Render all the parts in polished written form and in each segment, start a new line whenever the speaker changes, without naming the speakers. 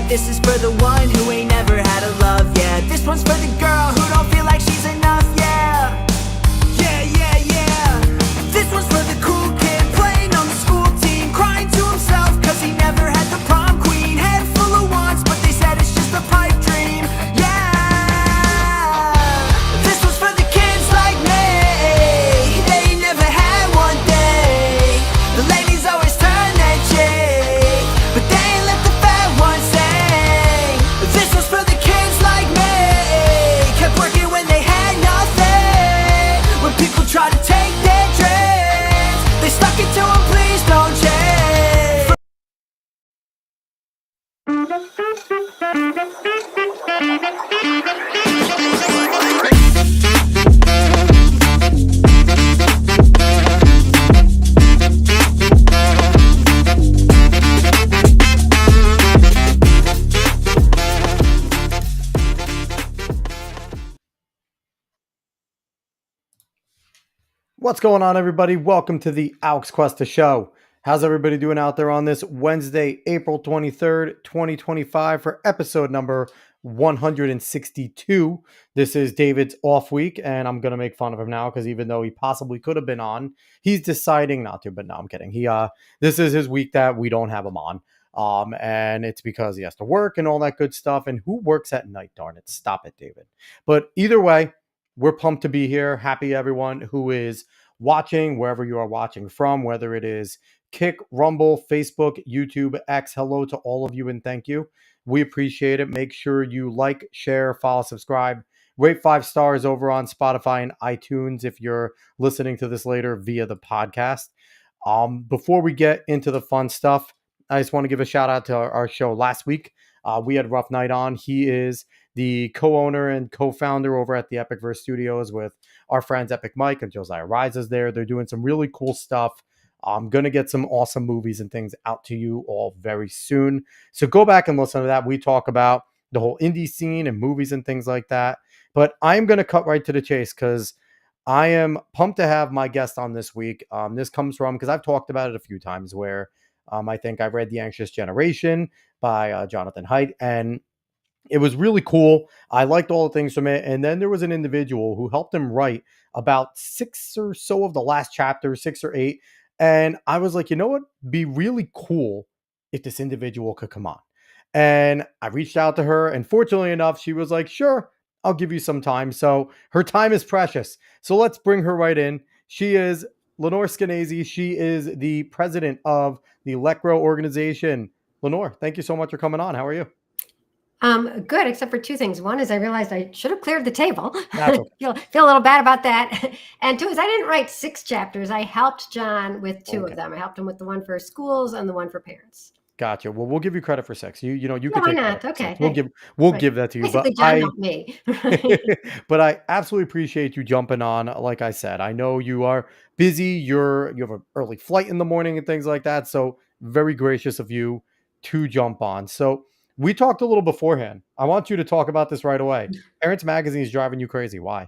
This is for the one who ain't never had a love, yeah. This one's for the girl who don't feel like she's enough, yeah. Yeah, yeah, yeah. This one's for the cool kid playing on the school team, crying to himself cause he never had the prom queen. Head full of wants, but they said it's just a pipe dream, yeah. This one's for the kids like me, they ain't never had one day. The ladies always turn their cheek, but they ain't let the fat ones sing. This one's for the kids like me, kept working when they had nothing. When people try to take their dreams, they stuck it to them, please don't change.
What's going on, everybody? Welcome to the Alex Cuesta Show. How's everybody doing out there on this Wednesday, April 23rd, 2025 for episode number 162. This is David's off week, and I'm going to make fun of him now because even though he possibly could have been on, he's deciding not to, but no, I'm kidding. This is his week that we don't have him on. And it's because he has to work and all that good stuff. And who works at night? Darn it. Stop it, David. But either way, we're pumped to be here. Happy everyone who is watching, wherever you are watching from, whether it is Kick, Rumble, Facebook, YouTube, X. Hello to all of you and thank you. We appreciate it. Make sure you like, share, follow, subscribe. Rate 5 stars over on Spotify and iTunes if you're listening to this later via the podcast. Before we get into the fun stuff, I just want to give a shout out to our show last week. We had Rough Night on. He is the co-owner and co-founder over at the Epicverse Studios with our friends Epic Mike and Josiah Rises there. They're doing some really cool stuff. I'm going to get some awesome movies and things out to you all very soon. So go back and listen to that. We talk about the whole indie scene and movies and things like that. But I'm going to cut right to the chase because I am pumped to have my guest on this week. This comes from, because I've talked about it a few times, where I think I've read The Anxious Generation by Jonathan Haidt, and it was really cool. I liked all the things from it. And then there was an individual who helped him write about 6 or so of the last chapters, 6 or 8. And I was like, you know what? Be really cool if this individual could come on. And I reached out to her, and fortunately enough, she was like, sure, I'll give you some time. So her time is precious. So let's bring her right in. She is Lenore Skenazy. She is the president of the Lecro organization. Lenore, thank you so much for coming on. How are you?
Good, except for 2 things. One is I realized I should have cleared the table.
That's okay.
feel a little bad about that. And 2 is I didn't write 6 chapters. I helped John with 2 of them. I helped him with the one for schools and the one for parents.
Gotcha. Well, we'll give you credit for 6. You can
why
take
not?
credit for
Okay.
6. We'll give that to you.
Basically, John helped me.
But I absolutely appreciate you jumping on. Like I said, I know you are busy. You have an early flight in the morning and things like that. So very gracious of you to jump on. So we talked a little beforehand. I want you to talk about this right away. Parents Magazine is driving you crazy. Why?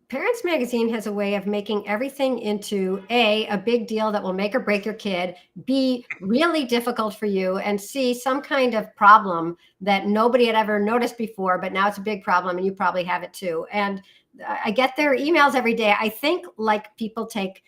Parents Magazine has a way of making everything into a big deal that will make or break your kid, B, really difficult for you, and C, some kind of problem that nobody had ever noticed before, but now it's a big problem and you probably have it too. And I get their emails every day. I think like people take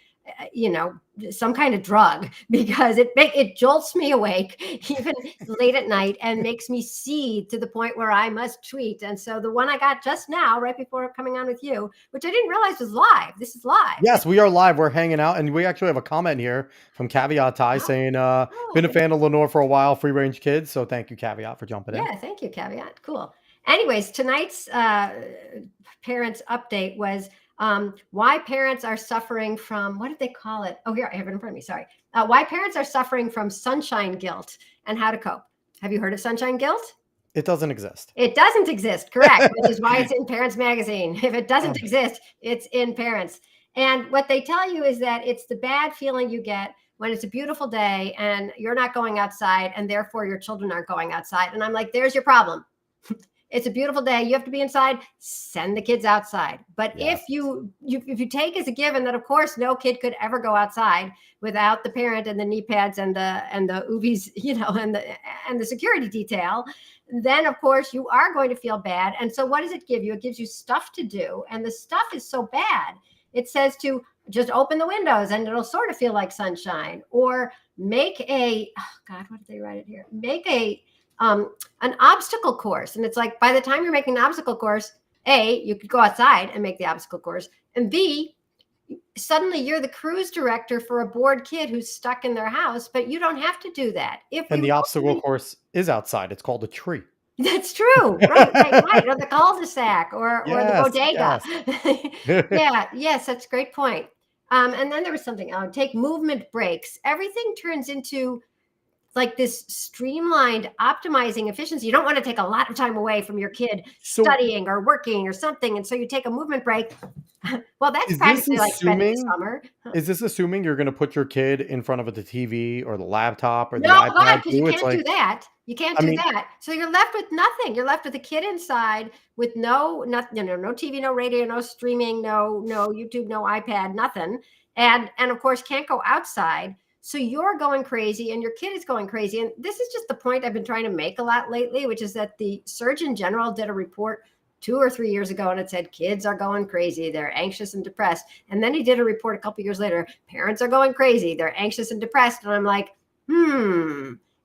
some kind of drug, because it jolts me awake even late at night and makes me see to the point where I must tweet. And so the one I got just now, right before coming on with you, which I didn't realize was live. This is live.
Yes, we are live. We're hanging out, and we actually have a comment here from Caveat Ty saying, been a fan of Lenore for a while, free range kids. So thank you, Caveat, for jumping in.
Yeah, thank you, Caveat. Cool. Anyways, tonight's parents update was why parents are suffering from, what did they call it? Oh, here, I have it in front of me. Sorry. Why parents are suffering from sunshine guilt and how to cope. Have you heard of sunshine guilt?
It doesn't exist.
It doesn't exist. Correct. Which is why it's in Parents Magazine. If it doesn't exist, it's in Parents. And what they tell you is that it's the bad feeling you get when it's a beautiful day and you're not going outside, and therefore your children aren't going outside. And I'm like, there's your problem. it's a beautiful day, you have to be inside, send the kids outside. But
Yes.
if you take as a given that of course no kid could ever go outside without the parent and the knee pads and the UVs, and the security detail, then of course you are going to feel bad. And so what does it give you? It gives you stuff to do, and the stuff is so bad. It says to just open the windows and it'll sort of feel like sunshine, or make what did they write it here? Make an obstacle course. And it's like, by the time you're making an obstacle course, A, you could go outside and make the obstacle course, and B, suddenly you're the cruise director for a bored kid who's stuck in their house, but you don't have to do that. If
And
you
the obstacle course is outside. It's called a tree.
That's true. Right. Or the cul-de-sac or the
Yes,
bodega.
yes.
Yeah, yes, that's a great point. And then there was something, take movement breaks. Everything turns into like this streamlined, optimizing efficiency. You don't want to take a lot of time away from your kid
So
studying or working or something. And so you take a movement break. Well, that's
is this
practically like spending the
assuming
summer.
is this assuming you're gonna put your kid in front of the TV or the laptop or the
No, God,
iPad
because you
too? It's
can't do
like,
that. You can't
I
do
mean,
that. So you're left with nothing. You're left with a kid inside with no TV, no radio, no streaming, no YouTube, no iPad, nothing. And of course can't go outside. So you're going crazy and your kid is going crazy. And this is just the point I've been trying to make a lot lately, which is that the Surgeon General did a report 2 or 3 years ago, and it said kids are going crazy. They're anxious and depressed. And then he did a report a couple years later. Parents are going crazy. They're anxious and depressed. And I'm like,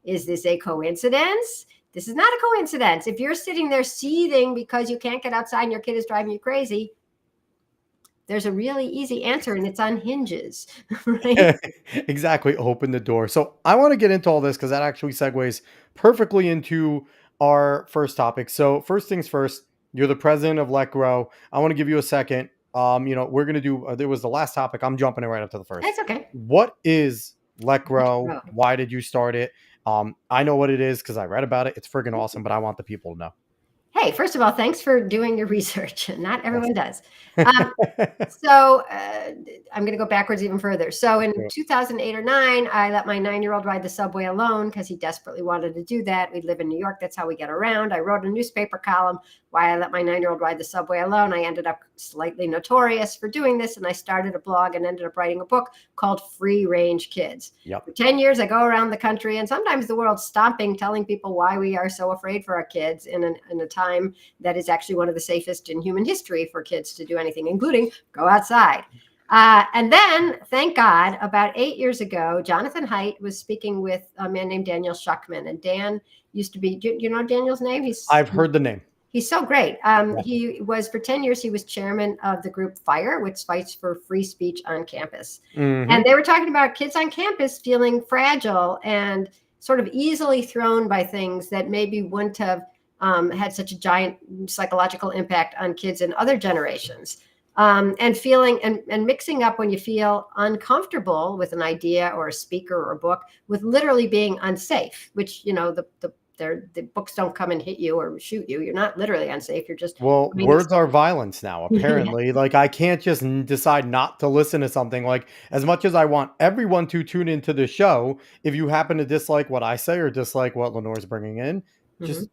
is this a coincidence? This is not a coincidence. If you're sitting there seething because you can't get outside and your kid is driving you crazy, there's a really easy answer, and it's on hinges, right?
exactly, open the door. So I want to get into all this because that actually segues perfectly into our first topic. So first things first, you're the president of Let Grow. I want to give you a second. We're gonna do. There was the last topic. I'm jumping it right up to the first.
That's okay.
What is Let Grow?
Grow.
Why did you start it? I know what it is because I read about it. It's friggin' awesome, but I want the people to know.
Hey, first of all, thanks for doing your research. Not everyone does. Um,
Yes.
So I'm going to go backwards even further. So in
Yeah.
2008 or 9, I let my 9-year-old ride the subway alone because he desperately wanted to do that. We live in New York. That's how we get around. I wrote a newspaper column, Why I Let My 9-year-old Ride the Subway Alone. I ended up slightly notorious for doing this, and I started a blog and ended up writing a book called Free Range Kids.
Yep.
For 10 years, I go around the country and sometimes the world stomping, telling people why we are so afraid for our kids in a time that is actually one of the safest in human history for kids to do anything, including go outside. And then, thank God, about 8 years ago, Jonathan Haidt was speaking with a man named Daniel Shuckman. And Dan used to be, do you know Daniel's name?
I've heard the name.
He's so great.
Yeah.
He was, for 10 years, he was chairman of the group FIRE, which fights for free speech on campus.
Mhm.
And they were talking about kids on campus feeling fragile and sort of easily thrown by things that maybe wouldn't have had such a giant psychological impact on kids in other generations. And feeling and mixing up when you feel uncomfortable with an idea or a speaker or a book with literally being unsafe, which, the books don't come and hit you or shoot you. You're not literally unsafe. You're just
Well,
being
words are violence now,
Yeah.
apparently. Like, I can't just decide not to listen to something. Like, as much as I want everyone to tune into the show, if you happen to dislike what I say or dislike what Lenore's bringing in, just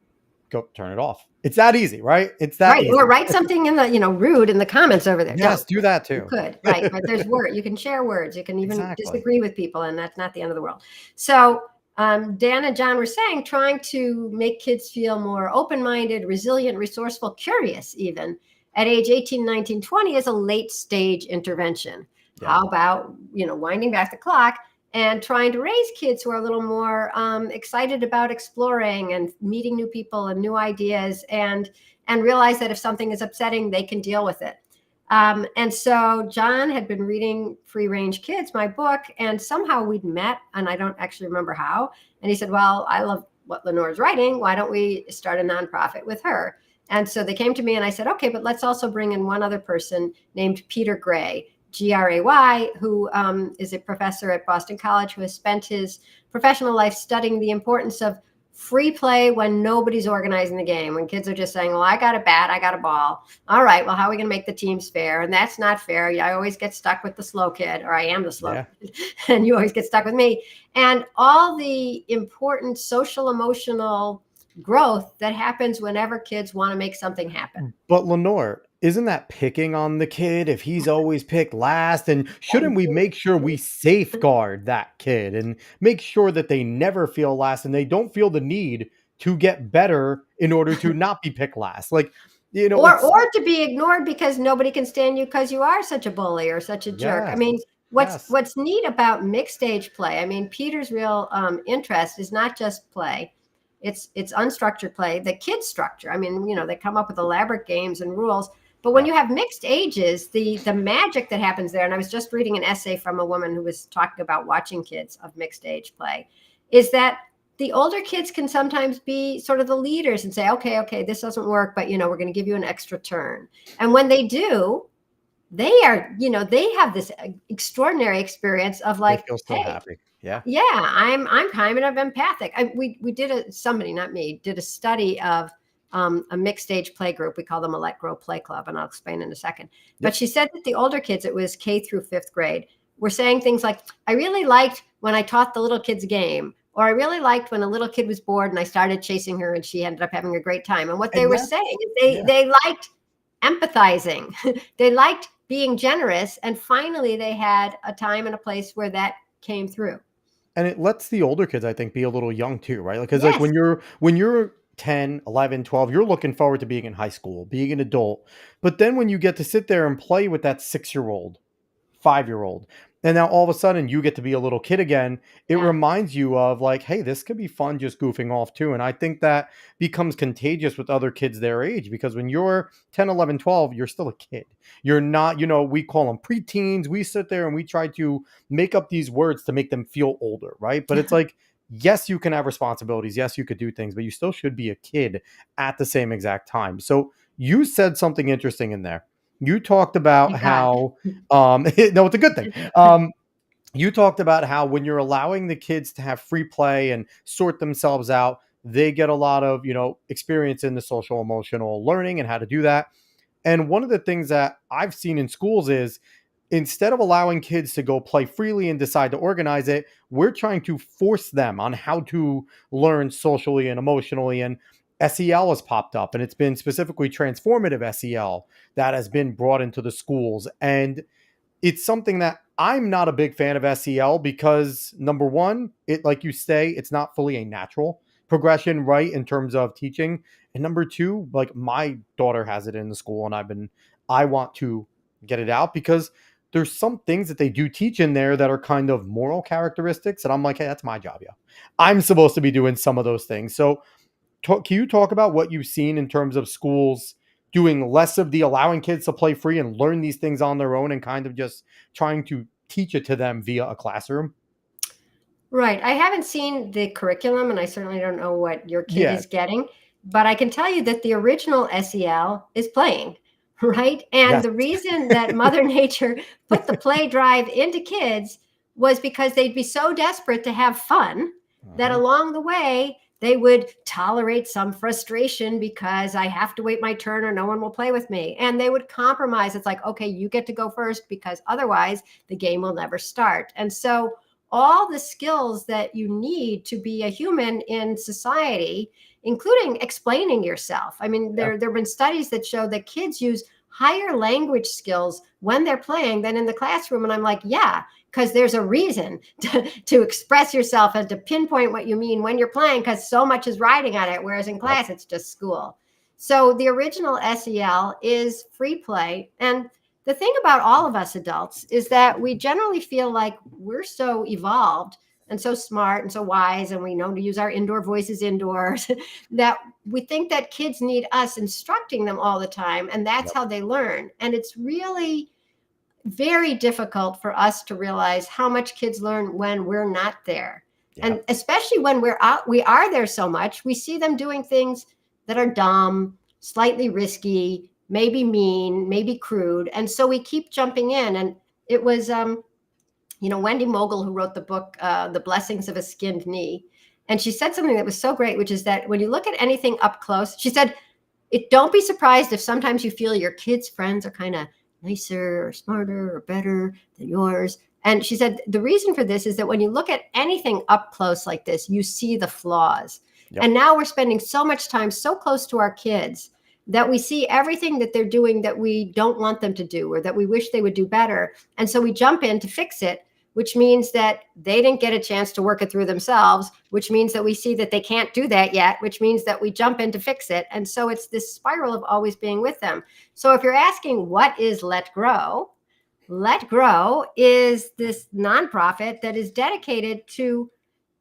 go turn it off. It's that easy, right? It's that
Right.
easy.
Or write something in the, rude in the comments over there.
Yes,
Don't.
do that
You
too.
could, right. But there's word. You can share words. You can even
Exactly.
disagree with people, and that's not the end of the world. So Dan and John were saying, trying to make kids feel more open-minded, resilient, resourceful, curious, even at age 18, 19, 20 is a late stage intervention.
Yeah.
How about, winding back the clock and trying to raise kids who are a little more excited about exploring and meeting new people and new ideas, and realize that if something is upsetting, they can deal with it. And so John had been reading Free Range Kids, my book, and somehow we'd met, and I don't actually remember how. And he said, well, I love what Lenore's writing. Why don't we start a nonprofit with her? And so they came to me and I said, okay, but let's also bring in one other person named Peter Gray, Gray, who is a professor at Boston College, who has spent his professional life studying the importance of free play when nobody's organizing the game, when kids are just saying, well, I got a bat, I got a ball. All right, well, how are we going to make the teams fair? And that's not fair. I always get stuck with the slow kid, or I am the slow kid, and you always get stuck with me. And all the important social, emotional growth that happens whenever kids want to make something happen.
But Lenore, isn't that picking on the kid if he's always picked last? And shouldn't we make sure we safeguard that kid and make sure that they never feel last and they don't feel the need to get better in order to not be picked last? Like, it's
Or to be ignored because nobody can stand you because you are such a bully or such a jerk. I
yes,
mean,
yes,
what's neat about mixed age play, I mean, Peter's real interest is not just play. It's unstructured play, the kids structure. I mean, they come up with elaborate games and rules. But when
yeah,
you have mixed ages, the magic that happens there, and I was just reading an essay from a woman who was talking about watching kids of mixed age play, is that the older kids can sometimes be sort of the leaders and say, okay, this doesn't work, but we're going to give you an extra turn. And when they do, they have this extraordinary experience of
they
like,
feel so
hey,
happy. Yeah,
yeah, I'm kind of empathic. We did somebody, not me, did a study of a mixed age play group. We call them a Let Grow Play Club, and I'll explain in a second. But
yep,
she said that the older kids, it was K through fifth grade, were saying things like, I really liked when I taught the little kids a game, or I really liked when a little kid was bored and I started chasing her and she ended up having a great time. And what they
and
were
that's
saying is
yeah.
they liked empathizing, they liked being generous, and finally they had a time and a place where that came through.
And it lets the older kids, I think, be a little young too, right? Like, because like
Yes.
when you're 10, 11, 12, you're looking forward to being in high school, being an adult. But then when you get to sit there and play with that 6-year-old, 5-year-old, and now all of a sudden you get to be a little kid again, it
Yeah.
reminds you of like, hey, this could be fun just goofing off too. And I think that becomes contagious with other kids their age because when you're 10, 11, 12, you're still a kid. You're not, we call them preteens. We sit there and we try to make up these words to make them feel older, right? But it's like, yes, you can have responsibilities. Yes, you could do things, but you still should be a kid at the same exact time. So you said something interesting in there. You talked about
Thank God.
how, no, it's a good thing. You talked about how when you're allowing the kids to have free play and sort themselves out, they get a lot of, experience in the social emotional learning and how to do that. And one of the things that I've seen in schools is instead of allowing kids to go play freely and decide to organize it, we're trying to force them on how to learn socially and emotionally. And SEL has popped up, and it's been specifically transformative SEL that has been brought into the schools. And it's something that I'm not a big fan of SEL because number one, it like you say, it's not fully a natural progression, right? In terms of teaching. And number two, like my daughter has it in the school and I want to get it out because there's some things that they do teach in there that are kind of moral characteristics. And I'm like, hey, that's my job, yeah. I'm supposed to be doing some of those things. So can you talk about what you've seen in terms of schools doing less of the allowing kids to play free and learn these things on their own and kind of just trying to teach it to them via a classroom?
Right. I haven't seen the curriculum, and I certainly don't know what your kid
Yeah.
is getting, but I can tell you that the original SEL is playing, right? And
Yes.
the reason that Mother Nature put the play drive into kids was because they'd be so desperate to have fun that
Uh-huh.
along the way, they would tolerate some frustration because I have to wait my turn or no one will play with me. And they would compromise. It's like, okay, you get to go first because otherwise the game will never start. And so, all the skills that you need to be a human in society, including explaining yourself. I mean,
Yeah.
there have been studies that show that kids use higher language skills when they're playing than in the classroom. And I'm like, yeah, because there's a reason to express yourself and to pinpoint what you mean when you're playing, because so much is riding on it. Whereas in
Yep.
class, it's just school. So the original SEL is free play. And the thing about all of us adults is that we generally feel like we're so evolved and so smart and so wise, and we know to use our indoor voices indoors, that we think that kids need us instructing them all the time, and that's
Yep.
how they learn. And it's really very difficult for us to realize how much kids learn when we're not there.
Yeah.
And especially when we're out, we are there so much, we see them doing things that are dumb, slightly risky, maybe mean, maybe crude. And so we keep jumping in. And it was, Wendy Mogul, who wrote the book, The Blessings of a Skinned Knee. And she said something that was so great, which is that when you look at anything up close, she said, don't be surprised if sometimes you feel your kids' friends are kind of nicer or smarter or better than yours. And she said the reason for this is that when you look at anything up close like this, you see the flaws.
Yep.
And now we're spending so much time so close to our kids that we see everything that they're doing that we don't want them to do or that we wish they would do better. And so we jump in to fix it, which means that they didn't get a chance to work it through themselves, which means that we see that they can't do that yet, which means that we jump in to fix it. And so it's this spiral of always being with them. So if you're asking what is Let Grow is this nonprofit that is dedicated to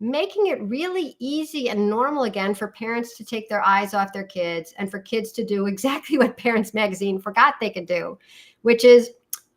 making it really easy and normal again for parents to take their eyes off their kids and for kids to do exactly what Parents Magazine forgot they could do, which is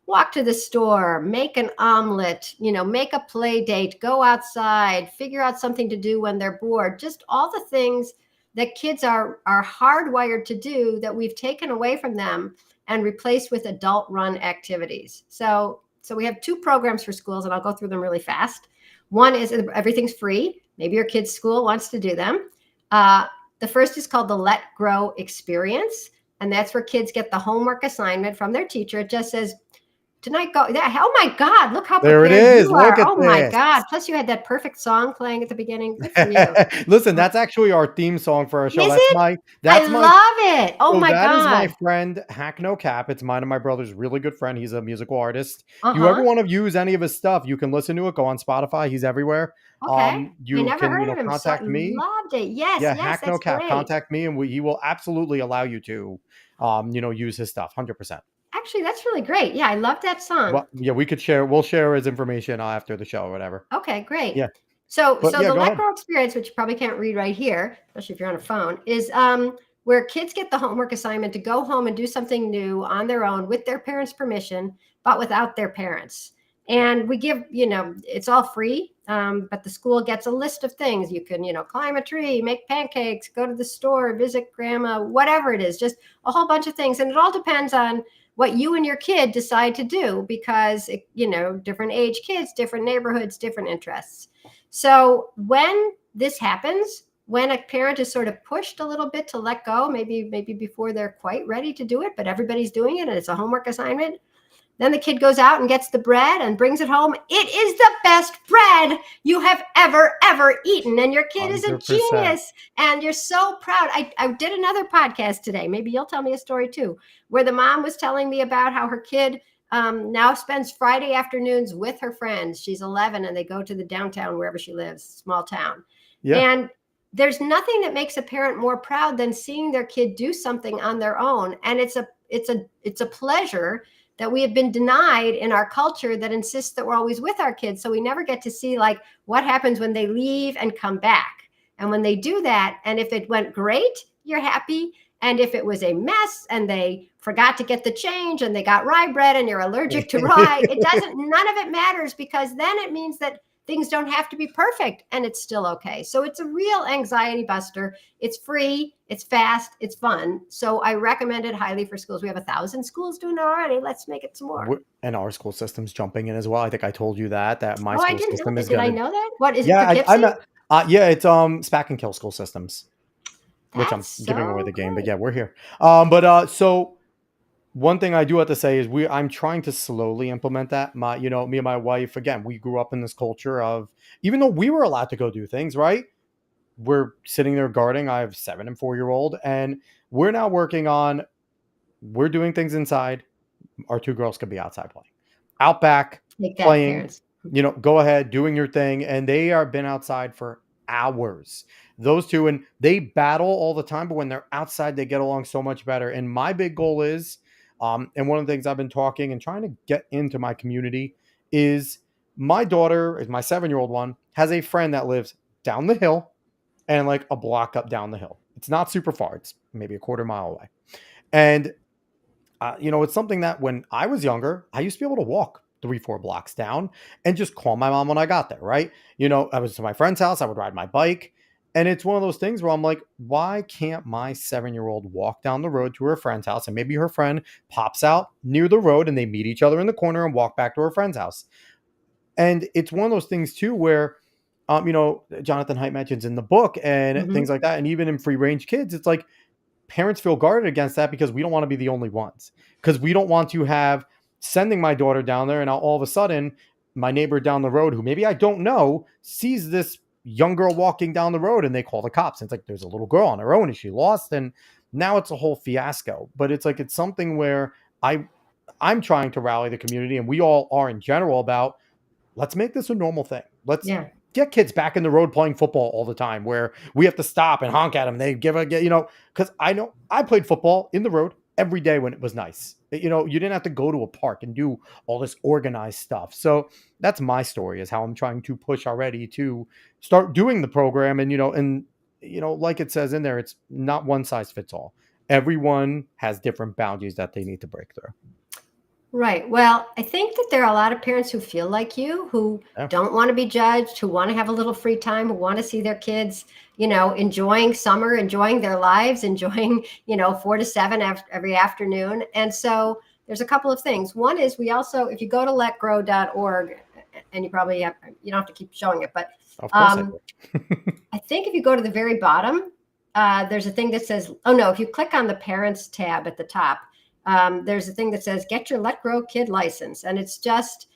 walk to the store, make an omelet, make a play date, go outside, figure out something to do when they're bored, just all the things that kids are hardwired to do that we've taken away from them and replaced with adult run activities. So we have 2 programs for schools, and I'll go through them really fast. One is everything's free. Maybe your kid's school wants to do them. The first is called the Let Grow Experience. And that's where kids get the homework assignment from their teacher. It just says, tonight, go. Oh my God, look how
There it
prepared
is.
you are.
Look at
Oh my
this.
God. Plus you had that perfect song playing at the beginning. Good for you.
Listen, that's actually our theme song for our show.
Is
That's
it?
my
I
that's my
love it. Oh
so
my
that is my
God.
friend Hack No Cap. It's mine and my brother's really good friend. He's a musical artist. If you ever
Uh-huh.
want to use any of his stuff, you can listen to it. Go on Spotify. He's everywhere.
Okay. I
You
never
can,
heard of him. So
contact me.
loved it. Yes,
Yeah,
yes,
Hack No
that's
Cap.
great.
Contact me, and he will absolutely allow you to, use his stuff. 100%.
Actually, that's really great. Yeah, I love that song.
Well, yeah, we could share. We'll share his information after the show or whatever.
Okay, great.
Yeah,
So
but yeah,
the
go
Let
ahead.
Grow experience, which you probably can't read right here, especially if you're on a phone, is where kids get the homework assignment to go home and do something new on their own with their parents' permission, but without their parents. And we give, it's all free, but the school gets a list of things. You can, climb a tree, make pancakes, go to the store, visit grandma, whatever it is, just a whole bunch of things. And it all depends on what you and your kid decide to do because, different age kids, different neighborhoods, different interests. So when this happens, when a parent is sort of pushed a little bit to let go, maybe before they're quite ready to do it, but everybody's doing it and it's a homework assignment, then the kid goes out and gets the bread and brings it home. It is the best bread you have ever eaten. And your kid is a
100%.
genius. And you're so proud. I did another podcast today. Maybe you'll tell me a story too, where the mom was telling me about how her kid now spends Friday afternoons with her friends. She's 11 and they go to the downtown, wherever she lives, small town.
Yeah.
And there's nothing that makes a parent more proud than seeing their kid do something on their own. And it's a pleasure that we have been denied in our culture that insists that we're always with our kids. So we never get to see like what happens when they leave and come back. And when they do that, and if it went great, you're happy. And if it was a mess and they forgot to get the change and they got rye bread and you're allergic to rye, none of it matters because then it means that things don't have to be perfect and it's still okay. So it's a real anxiety buster. It's free, it's fast, it's fun. So I recommend it highly for schools. We have 1,000 schools doing it already. Let's make it some more.
And our school system's jumping in as well. I think I told you that my
I
school
didn't know
system
that.
is
Did I
going to.
know that? What is it?
Yeah,
Poughkeepsie?
it's SPAC and Kill School Systems, which I'm
That's
giving away
so
the game, but
great.
yeah, we're here. So one thing I do have to say is I'm trying to slowly implement that. Me and my wife, again, we grew up in this culture of, even though we were allowed to go do things, right? We're sitting there guarding. I have 7 and 4-year-old, and we're now working on, we're doing things inside. Our 2 girls could be outside playing, out back,
Take that,
playing,
parents.
go ahead, doing your thing. And they are been outside for hours. Those 2, and they battle all the time, but when they're outside, they get along so much better. And my big goal is, and one of the things I've been talking and trying to get into my community is my daughter, is my 7-year-old one, has a friend that lives down the hill and like a block up down the hill. It's not super far. It's maybe a quarter mile away. And it's something that when I was younger, I used to be able to walk 3-4 blocks down and just call my mom when I got there, right? I was to my friend's house, I would ride my bike. And it's one of those things where I'm like, why can't my 7-year-old walk down the road to her friend's house? And maybe her friend pops out near the road and they meet each other in the corner and walk back to her friend's house. And it's one of those things too, where, Jonathan Haidt mentions in the book and things like that. And even in Free Range Kids, it's like, parents feel guarded against that because we don't want to be the only ones, because we don't want to have sending my daughter down there and all of a sudden my neighbor down the road, who maybe I don't know, sees this young girl walking down the road and they call the cops. And it's like, there's a little girl on her own. Is she lost? And now it's a whole fiasco. But it's like, it's something where I'm trying to rally the community, and we all are in general, about let's make this a normal thing. Let's
Yeah.
get kids back in the road playing football all the time, where we have to stop and honk at them. They give a, because I know I played football in the road every day when it was nice. You didn't have to go to a park and do all this organized stuff. So that's my story, is how I'm trying to push already to start doing the program. And like it says in there, it's not one size fits all. Everyone has different boundaries that they need to break through.
Right. Well, I think that there are a lot of parents who feel like you, who
Yeah.
don't want to be judged, who want to have a little free time, who want to see their kids, enjoying summer, enjoying their lives, enjoying, 4 to 7 every afternoon. And so there's a couple of things. One is, we also, if you go to letgrow.org, and you don't have to keep showing it, but
Of course I
um,
do.
I think if you go to the very bottom, there's a thing that says, oh no, if you click on the parents tab at the top, there's a thing that says, get your Let Grow Kid license. And it's just,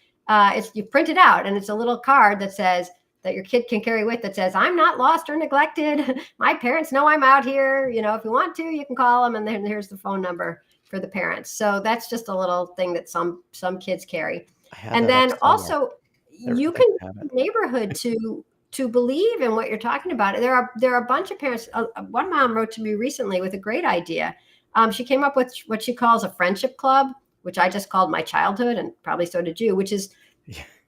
you print it out, and it's a little card that says, that your kid can carry with, that says, I'm not lost or neglected. My parents know I'm out here. If you want to, you can call them. And then here's the phone number for the parents. So that's just a little thing that some kids carry. And then also, you can neighborhood to believe in what you're talking about. There are a bunch of parents. One mom wrote to me recently with a great idea. She came up with what she calls a friendship club, which I just called my childhood, and probably so did you, which is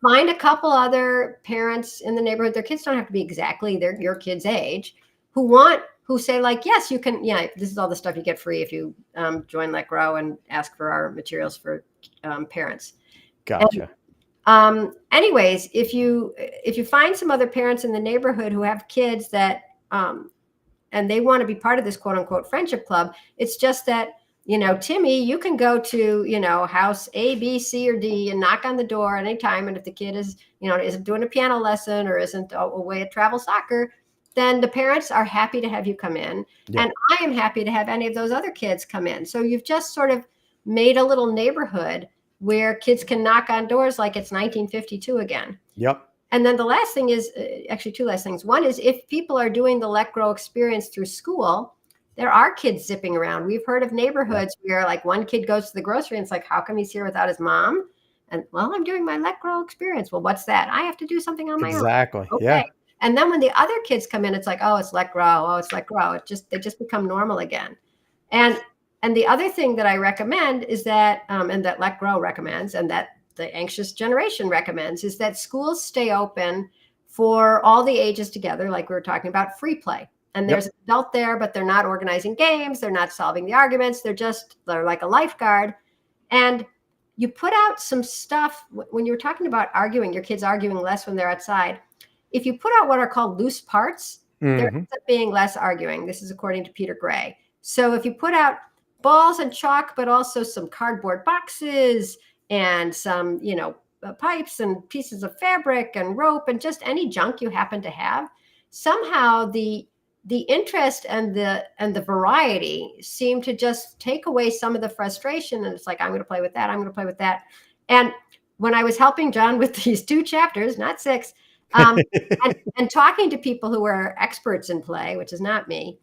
find a couple other parents in the neighborhood. Their kids don't have to be exactly your kid's age, who say, like, yes, you can. Yeah, this is all the stuff you get free if you join Let Grow and ask for our materials for parents.
Gotcha.
Anyways, if you find some other parents in the neighborhood who have kids that and they want to be part of this quote unquote friendship club, it's just that, Timmy, you can go to, house A, B, C, or D and knock on the door at any time. And if the kid is, isn't doing a piano lesson or isn't away at travel soccer, then the parents are happy to have you come in. Yeah. And I am happy to have any of those other kids come in. So you've just sort of made a little neighborhood where kids can knock on doors like it's 1952 again.
Yep.
And then the last thing is, actually two last things. One is, if people are doing the Let Grow experience through school, there are kids zipping around. We've heard of neighborhoods where, like, one kid goes to the grocery and it's like, how come he's here without his mom? And, well, I'm doing my Let Grow experience. Well, what's that? I have to do something on my own.
Exactly. Okay.
Yeah. And then when the other kids come in, it's like, oh, it's Let Grow. Oh, it's Let Grow. They just become normal again. And the other thing that I recommend is that, and that Let Grow recommends, and that the Anxious Generation recommends, is that schools stay open for all the ages together, like we were talking about, free play. And there's an adult there, but they're not organizing games. They're not solving the arguments. They're like a lifeguard. And you put out some stuff when you were talking about arguing, your kids arguing less when they're outside. If you put out what are called loose parts, there ends up being less arguing. This is according to Peter Gray. So if you put out balls and chalk, but also some cardboard boxes and some, pipes and pieces of fabric and rope and just any junk you happen to have, somehow the interest and the variety seem to just take away some of the frustration. And it's like, I'm going to play with that. I'm going to play with that. And when I was helping John with these 2 chapters, not 6, and talking to people who are experts in play, which is not me,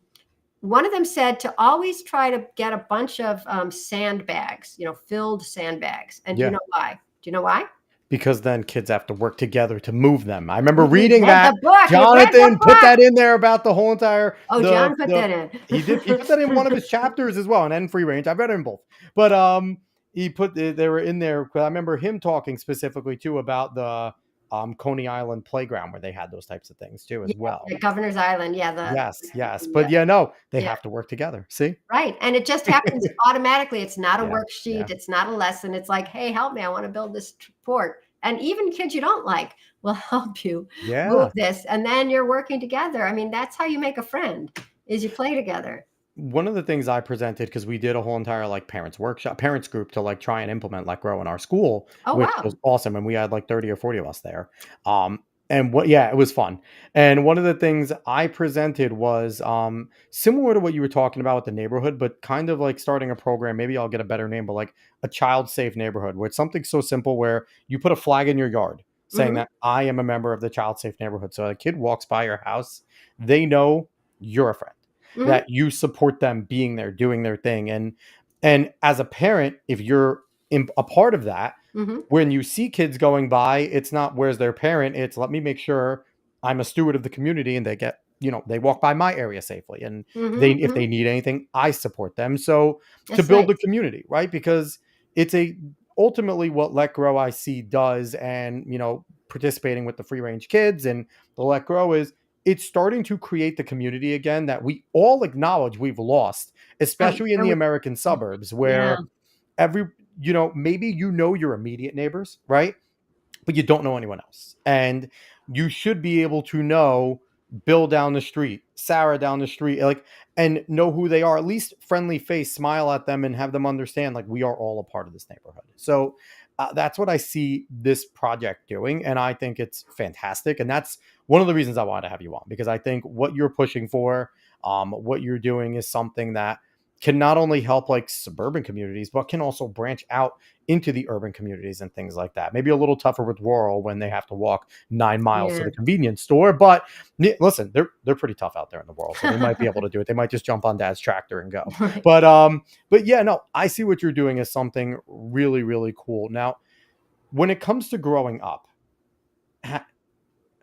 one of them said to always try to get a bunch of sandbags, filled sandbags. And do you know why? Do you know why?
Because then kids have to work together to move them. I remember reading that.
Book.
Jonathan put that in there about the whole entire.
John put that in.
He did. He put that in one of his chapters as well, and Free Range. I've read it in both, but they were in there. I remember him talking specifically too about the Coney Island playground where they had those types of things too as well.
Governor's Island,
yes. But they have to work together. See,
right, and it just happens automatically. It's not a worksheet. It's not a lesson. It's like, hey, help me! I want to build this fort. And even kids you don't like will help you move this, and then you're working together. I mean, that's how you make a friend: is you play together.
One of the things I presented, because we did a whole entire parents group to try and implement Let Grow in our school, which was awesome. And we had 30 or 40 of us there. It was fun. And one of the things I presented was similar to what you were talking about with the neighborhood, but kind of starting a program. Maybe I'll get a better name, but a child safe neighborhood, where it's something so simple where you put a flag in your yard. saying
Mhm.
that I am a member of the child safe neighborhood. So a kid walks by your house, they know you're a friend,
Mhm.
that you support them being there, doing their thing. And as a parent, if you're a part of that,
Mhm.
when you see kids going by, it's not where's their parent, it's let me make sure I'm a steward of the community and they get, they walk by my area safely. And they
Mhm.
if they
Mhm.
need anything, I support them. So to
That's
build
right.
the community, right? Because it's a ultimately what Let Grow I see does, and participating with the free range kids and the Let Grow is it's starting to create the community again that we all acknowledge we've lost,
And
especially in
and
the
we
American suburbs
yeah.
where every maybe your immediate neighbors, right? But you don't know anyone else. And you should be able to know Bill down the street, Sarah down the street, like, and know who they are, at least friendly face, smile at them and have them understand, like, we are all a part of this neighborhood. So that's what I see this project doing. And I think it's fantastic. And that's one of the reasons I wanted to have you on, because I think what you're pushing for, what you're doing is something that can not only help like suburban communities, but can also branch out into the urban communities and things like that. Maybe a little tougher with rural when they have to walk 9 miles to
Yeah.
the convenience store, but listen, they're pretty tough out there in the world, so they might be able to do it. They might just jump on dad's tractor and go.
Right.
But yeah, no, I see what you're doing as something really, really cool. Now, when it comes to growing up, ha-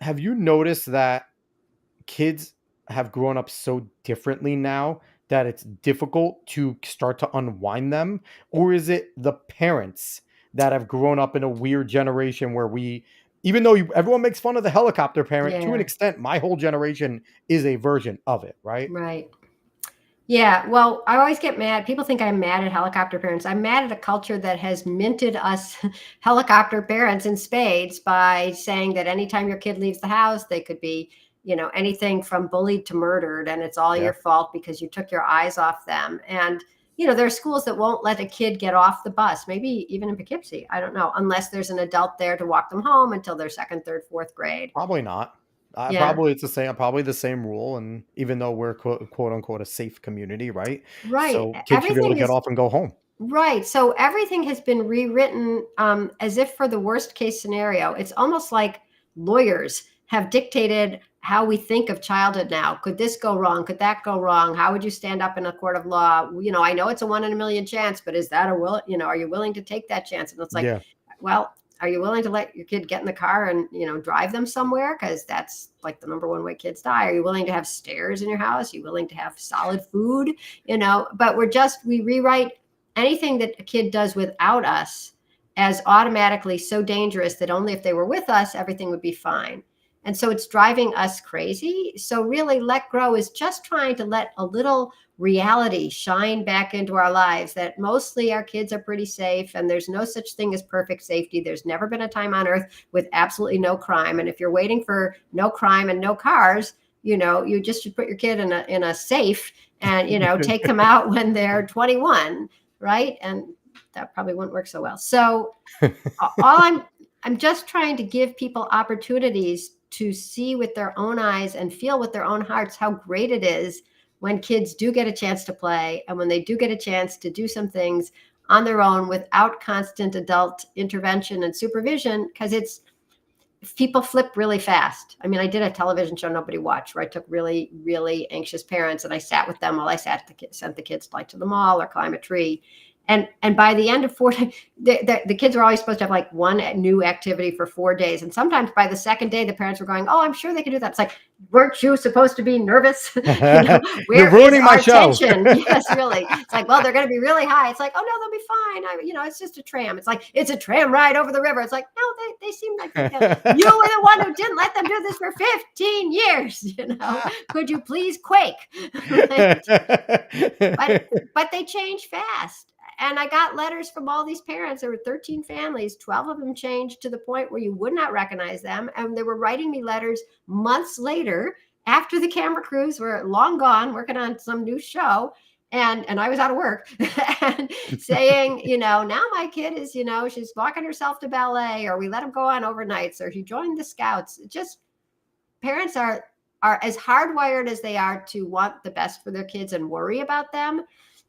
have you noticed that kids have grown up so differently now that it's difficult to start to unwind them? Or is it the parents that have grown up in a weird generation where even though everyone makes fun of the helicopter parent, to an
Yeah.
extent, my whole generation is a version of it, right?
Right. Yeah, well, I always get mad. People think I'm mad at helicopter parents. I'm mad at a culture that has minted us helicopter parents in spades by saying that anytime your kid leaves the house, they could be, anything from bullied to murdered, and it's all
Yeah,
your fault because you took your eyes off them. And, there are schools that won't let a kid get off the bus, maybe even in Poughkeepsie. I don't know, unless there's an adult there to walk them home until they're second, third, fourth grade.
probably not.
Yeah,
Probably it's the same, probably the same rule. And even though we're quote unquote a safe community, right?
right.
So kids should be able to
Everything
get
is
off and go home.
Right. So everything has been rewritten as if for the worst case scenario. It's almost like lawyers have dictated how we think of childhood now. Could this go wrong? Could that go wrong? How would you stand up in a court of law? I know it's a 1 in a million chance, but is that are you willing to take that chance? And it's like,
Yeah.
well, are you willing to let your kid get in the car and, drive them somewhere? Because that's like the number one way kids die. Are you willing to have stairs in your house? Are you willing to have solid food? But we rewrite anything that a kid does without us as automatically so dangerous that only if they were with us, everything would be fine. And so it's driving us crazy. So really, Let Grow is just trying to let a little reality shine back into our lives that mostly our kids are pretty safe and there's no such thing as perfect safety. There's never been a time on earth with absolutely no crime. And if you're waiting for no crime and no cars, you just should put your kid in a safe and, take them out when they're 21, right? And that probably wouldn't work so well. So all I'm just trying to give people opportunities to see with their own eyes and feel with their own hearts how great it is when kids do get a chance to play and when they do get a chance to do some things on their own without constant adult intervention and supervision, because people flip really fast. I mean, I did a television show nobody watched where I took really, really anxious parents and I sat with them while I sent the kids like to the mall or climb a tree. And by the end of 4 days, the kids were always supposed to have like one new activity for 4 days. And sometimes by the second day, the parents were going, "Oh, I'm sure they can do that." It's like, weren't you supposed to be nervous?
You're
Where is
ruining my
our
show.
tension? Yes, really. It's like, well, they're going to be really high. It's like, oh no, they'll be fine. It's just a tram. It's like, it's a tram ride over the river. It's like, no, they seem like they can. You were the one who didn't let them do this for 15 years. Could you please quake? Right? But they change fast. And I got letters from all these parents. There were 13 families. 12 of them changed to the point where you would not recognize them. And they were writing me letters months later after the camera crews were long gone working on some new show. And I was out of work and saying, now my kid is, she's walking herself to ballet, or we let them go on overnights, or she joined the scouts. Just parents are as hardwired as they are to want the best for their kids and worry about them.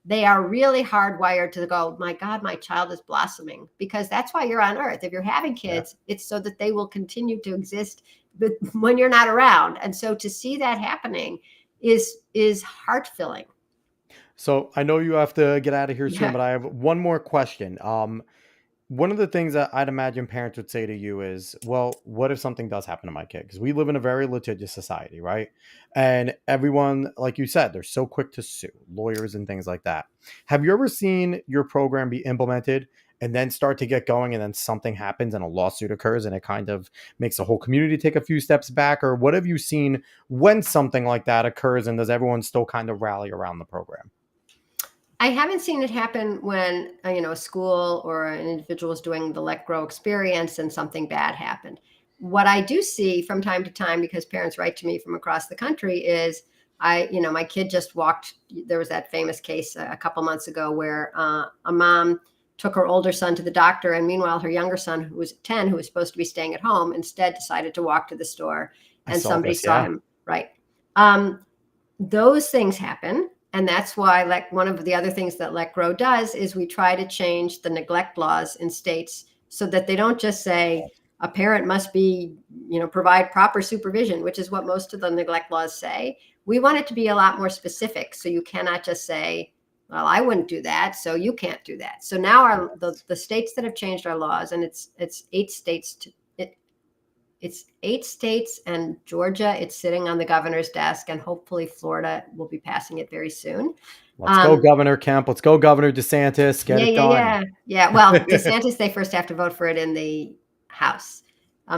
they are really hardwired to go, my God, my child is blossoming, because that's why you're on earth. If you're having
Yeah.
kids, it's so that they will continue to exist when you're not around. And so to see that happening is heart filling.
So I know you have to get out of here soon,
Yeah.
but I have one more question. One of the things that I'd imagine parents would say to you is, well, what if something does happen to my kid? Because we live in a very litigious society, right? And everyone, like you said, they're so quick to sue, lawyers and things like that. Have you ever seen your program be implemented and then start to get going, and then something happens and a lawsuit occurs and it kind of makes the whole community take a few steps back? Or what have you seen when something like that occurs, and does everyone still kind of rally around the program?
I haven't seen it happen when a school or an individual is doing the Let Grow experience and something bad happened. What I do see from time to time, because parents write to me from across the country, is my kid just walked. There was that famous case a couple months ago where a mom took her older son to the doctor, and meanwhile her younger son, who was 10, who was supposed to be staying at home, instead decided to walk to the store,
I
and
saw
somebody
this.
saw
Yeah.
him. Right. Um, those things happen. And that's why, like, one of the other things that Let Grow does is we try to change the neglect laws in states so that they don't just say a parent must be, provide proper supervision, which is what most of the neglect laws say. We want it to be a lot more specific. So you cannot just say, well, I wouldn't do that, so you can't do that. So now the states that have changed our laws, and it's 8 states it's 8 states and Georgia. It's sitting on the governor's desk, and hopefully Florida will be passing it very soon.
Let's go,
Um,
Governor Kemp. Let's go, Governor DeSantis. Get
yeah,
it
yeah,
done.
yeah, yeah. Well, DeSantis, they first have to vote for it in the House,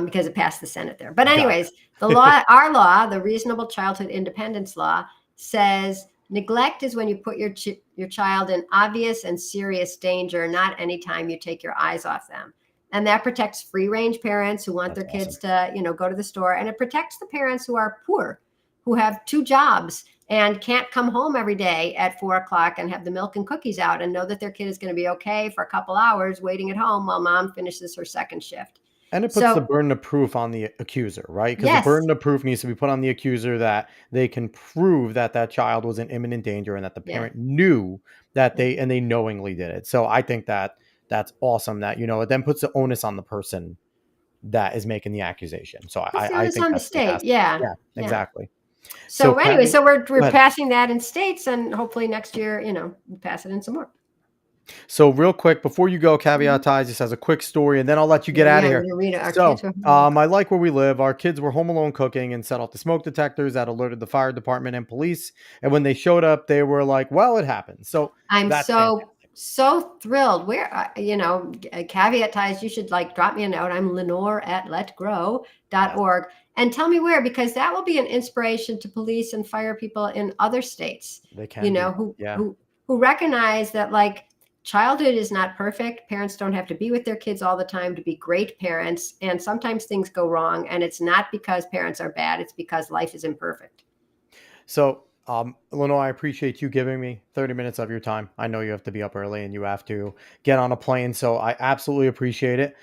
because it passed the Senate there. But
Gotcha.
anyways, our law, the Reasonable Childhood Independence Law, says neglect is when you put your child in obvious and serious danger, not anytime you take your eyes off them. And that protects free range parents who want
That's
their kids
awesome.
to, go to the store. And it protects the parents who are poor, who have 2 jobs and can't come home every day at 4 o'clock and have the milk and cookies out and know that their kid is going to be okay for a couple hours waiting at home while mom finishes her second shift.
And it puts the
So,
burden of proof on the accuser, right? Because the
yes.
burden of proof needs to be put on the accuser that they can prove that that child was in imminent danger and that the
Yeah.
parent knew that
Yeah.
they knowingly did it. So I think that that's awesome that, it then puts the onus on the person that is making the accusation. So
Puts the
I
onus
think
on the
that's
state.
fantastic.
Yeah.
Yeah,
Yeah.
exactly. So
So anyway,
Kathy,
so we're
go
we're
ahead.
passing that in states, and hopefully next year, we'll pass it in some more.
So real quick, before you go,
Mhm.
caveat ties just has a quick story, and then I'll let you get out
Yeah,
of
I'm
here.
gonna read it. Our kids
So
are home.
I like where we live. Our kids were home alone cooking and set off the smoke detectors that alerted the fire department and police. And when they showed up, they were like, "Well, it happened." So
I'm
that's
so thrilled. Where caveat ties, you should like drop me a note. I'm Lenore at
yes,
letgrow.org, and tell me where, because that will be an inspiration to police and fire people in other states,
they can be.
who
Yeah.
who recognize that, like, childhood is not perfect. Parents don't have to be with their kids all the time to be great parents, and sometimes things go wrong, and it's not because parents are bad, it's because life is imperfect.
So, Lenore, I appreciate you giving me 30 minutes of your time. I know you have to be up early and you have to get on a plane, so I absolutely appreciate it.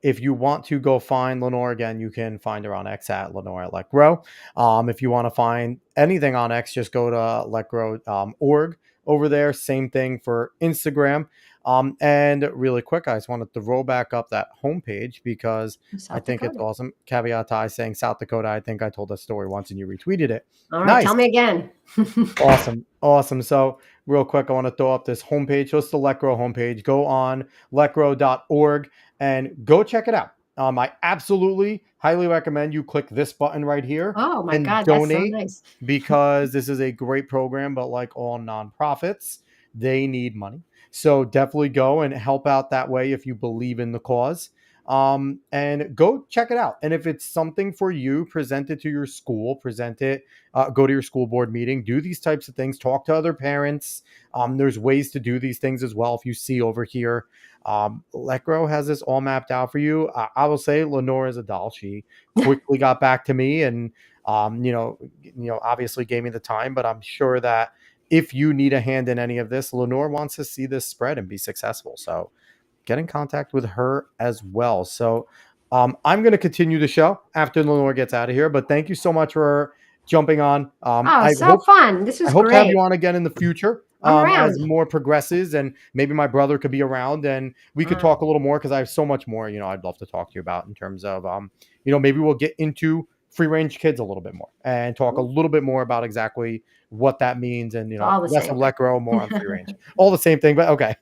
If you want to go find Lenore again, you can find her on X at Lenore at Let Grow. If you want to find anything on X, just go to letgrow org over there. Same thing for Instagram. And really quick, I just wanted to roll back up that homepage because I
South
think it's
Dakota.
awesome. Caveat I saying South Dakota. I think I told that story once and you retweeted it.
All right,
Nice.
tell me again.
Awesome. Awesome. So, real quick, I want to throw up this homepage. So, it's the Let Grow homepage. Go on letgrow.org and go check it out. I absolutely highly recommend you click this button right here
Oh my
and
God, that's so
donate,
nice.
because this is a great program. But like all nonprofits, they need money. So, definitely go and help out that way if you believe in the cause. And go check it out. And if it's something for you, present it to your school, present it, go to your school board meeting, do these types of things, talk to other parents. There's ways to do these things as well. If you see over here, Let Grow has this all mapped out for you. I will say Lenore is a doll. She quickly got back to me and, obviously gave me the time, but I'm sure that if you need a hand in any of this, Lenore wants to see this spread and be successful. So get in contact with her as well. So I'm going to continue the show after Lenore gets out of here. But thank you so much for jumping on.
Oh, so fun. This
I
was
hope to have you
great.
on again in the future.
I'm
as
around.
more progresses, and maybe my brother could be around and we could talk a little more, because I have so much more, I'd love to talk to you about in terms of, maybe we'll get into free range kids a little bit more and talk a little bit more about exactly what that means, and,
It's all the
less of
same thing.
let grow, more on free range. All the same thing, but okay.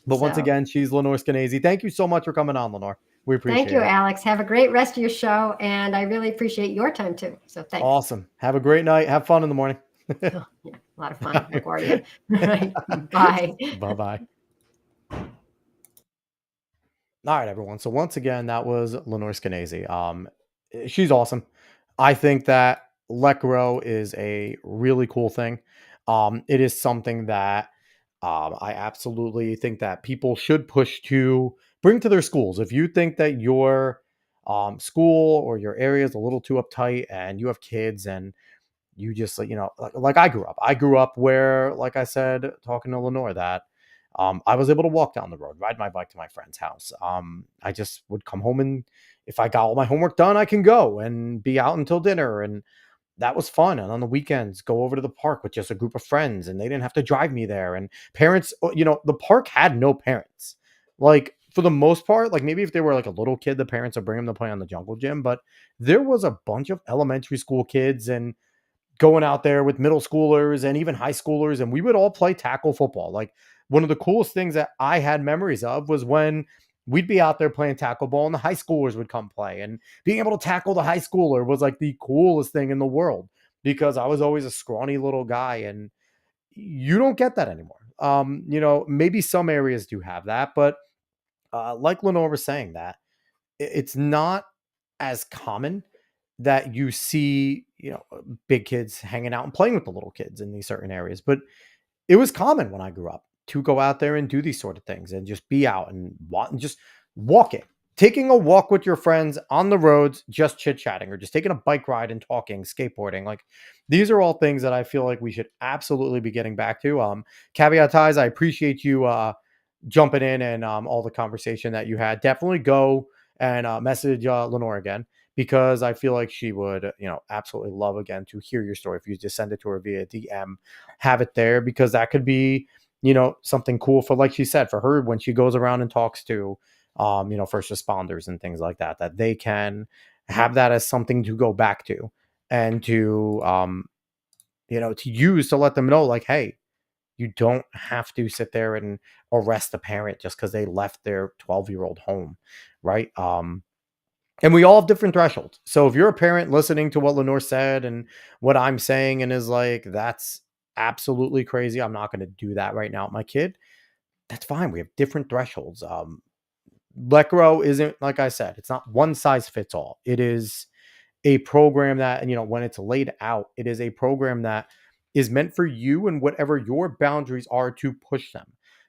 But once
So
again, she's Lenore Skenazy. Thank you so much for coming on, Lenore. We
thank
appreciate
you,
it.
Alex. Have a great rest of your show. And I really appreciate your time too. So thanks.
Awesome. Have a great night. Have fun in the morning.
Oh, yeah, a lot of fun, LaGuardia. Right. Bye.
Bye bye. All right, everyone. So once again, that was Lenore Skenazy. She's awesome. I think that let grow is a really cool thing. It is something that I absolutely think that people should push to bring to their schools. If you think that your school or your area is a little too uptight and you have kids and you just like I grew up where, like I said, talking to Lenore, that I was able to walk down the road, ride my bike to my friend's house. I just would come home, and if I got all my homework done, I can go and be out until dinner, and that was fun. And on the weekends, go over to the park with just a group of friends, and they didn't have to drive me there. And parents, the park had no parents, like, for the most part. Like, maybe if they were like a little kid, the parents would bring them to play on the jungle gym, but there was a bunch of elementary school kids and going out there with middle schoolers and even high schoolers, and we would all play tackle football. Like, one of the coolest things that I had memories of was when we'd be out there playing tackle ball and the high schoolers would come play, and being able to tackle the high schooler was like the coolest thing in the world, because I was always a scrawny little guy, and you don't get that anymore. Maybe some areas do have that, but like Lenore was saying, that it's not as common that you see, big kids hanging out and playing with the little kids in these certain areas. But it was common when I grew up to go out there and do these sort of things and just be out and just walking, taking a walk with your friends on the roads, just chit chatting, or just taking a bike ride and talking, skateboarding. Like, these are all things that I feel like we should absolutely be getting back to. Caveat ties, I appreciate you jumping in and all the conversation that you had. Definitely go and message Lenore again, because I feel like she would, absolutely love again to hear your story. If you just send it to her via DM, have it there, because that could be, something cool for, like she said, for her when she goes around and talks to, first responders and things like that, that they can have that as something to go back to and to, to use to let them know, like, hey, you don't have to sit there and arrest a parent just because they left their 12-year-old home, right? And we all have different thresholds. So if you're a parent listening to what Lenore said and what I'm saying and is like, that's absolutely crazy, I'm not going to do that right now with my kid, that's fine. We have different thresholds. Let grow isn't, like I said, it's not one size fits all. It is a program that, and when it's laid out, it is a program that is meant for you and whatever your boundaries are to push them,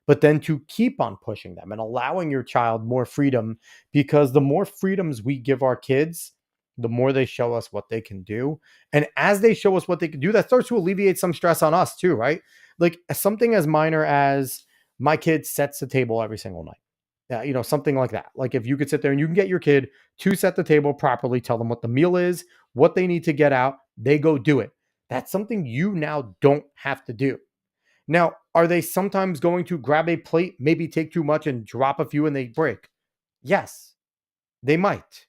but then to keep on pushing them and allowing your child more freedom, because the more freedoms we give our kids, the more they show us what they can do. And as they show us what they can do, that starts to alleviate some stress on us too, right? Like, something as minor as my kid sets the table every single night. Yeah, something like that. Like, if you could sit there and you can get your kid to set the table properly, tell them what the meal is, what they need to get out, they go do it. That's something you now don't have to do. Now, are they sometimes going to grab a plate, maybe take too much and drop a few and they break? Yes, they might.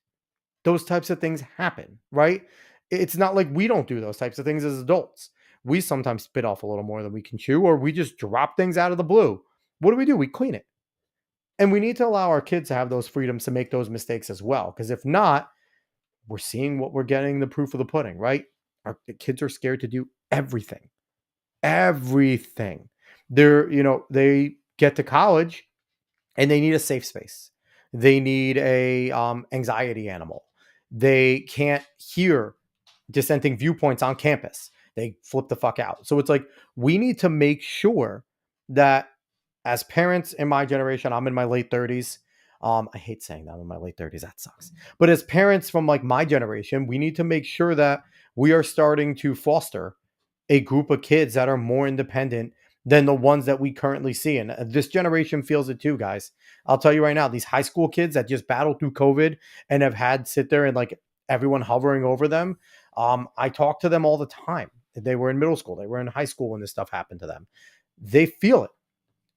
Those types of things happen, right? It's not like we don't do those types of things as adults. We sometimes spit off a little more than we can chew, or we just drop things out of the blue. What do? We clean it. And we need to allow our kids to have those freedoms to make those mistakes as well. Because if not, we're seeing what we're getting, the proof of the pudding, right? The kids are scared to do everything. Everything. They get to college and they need a safe space. They need a anxiety animal. They can't hear dissenting viewpoints on campus. They flip the fuck out. So it's like, we need to make sure that, as parents in my generation, I'm in my late 30s. I hate saying that I'm in my late 30s. That sucks. But as parents from like my generation, we need to make sure that we are starting to foster a group of kids that are more independent than the ones that we currently see. And this generation feels it too, guys. I'll tell you right now, these high school kids that just battled through COVID and have had sit there and like everyone hovering over them. I talk to them all the time. They were in middle school. They were in high school when this stuff happened to them. They feel it.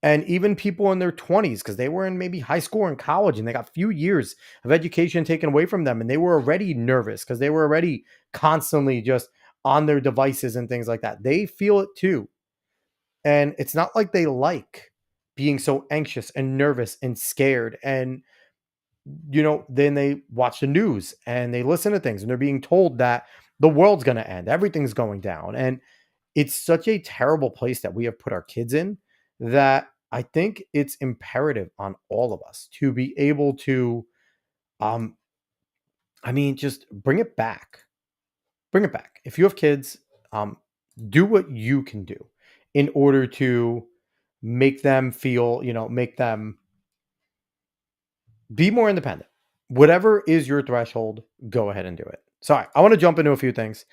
And even people in their 20s, because they were in maybe high school and college and they got a few years of education taken away from them. And they were already nervous because they were already constantly just on their devices and things like that. They feel it too. And it's not like they like being so anxious and nervous and scared. And, then they watch the news and they listen to things and they're being told that the world's going to end, everything's going down. And it's such a terrible place that we have put our kids in that I think it's imperative on all of us to be able to, um, just bring it back. Bring it back. If you have kids, um, do what you can do in order to make them feel, make them be more independent. Whatever is your threshold, go ahead and do it. Sorry, I want to jump into a few things.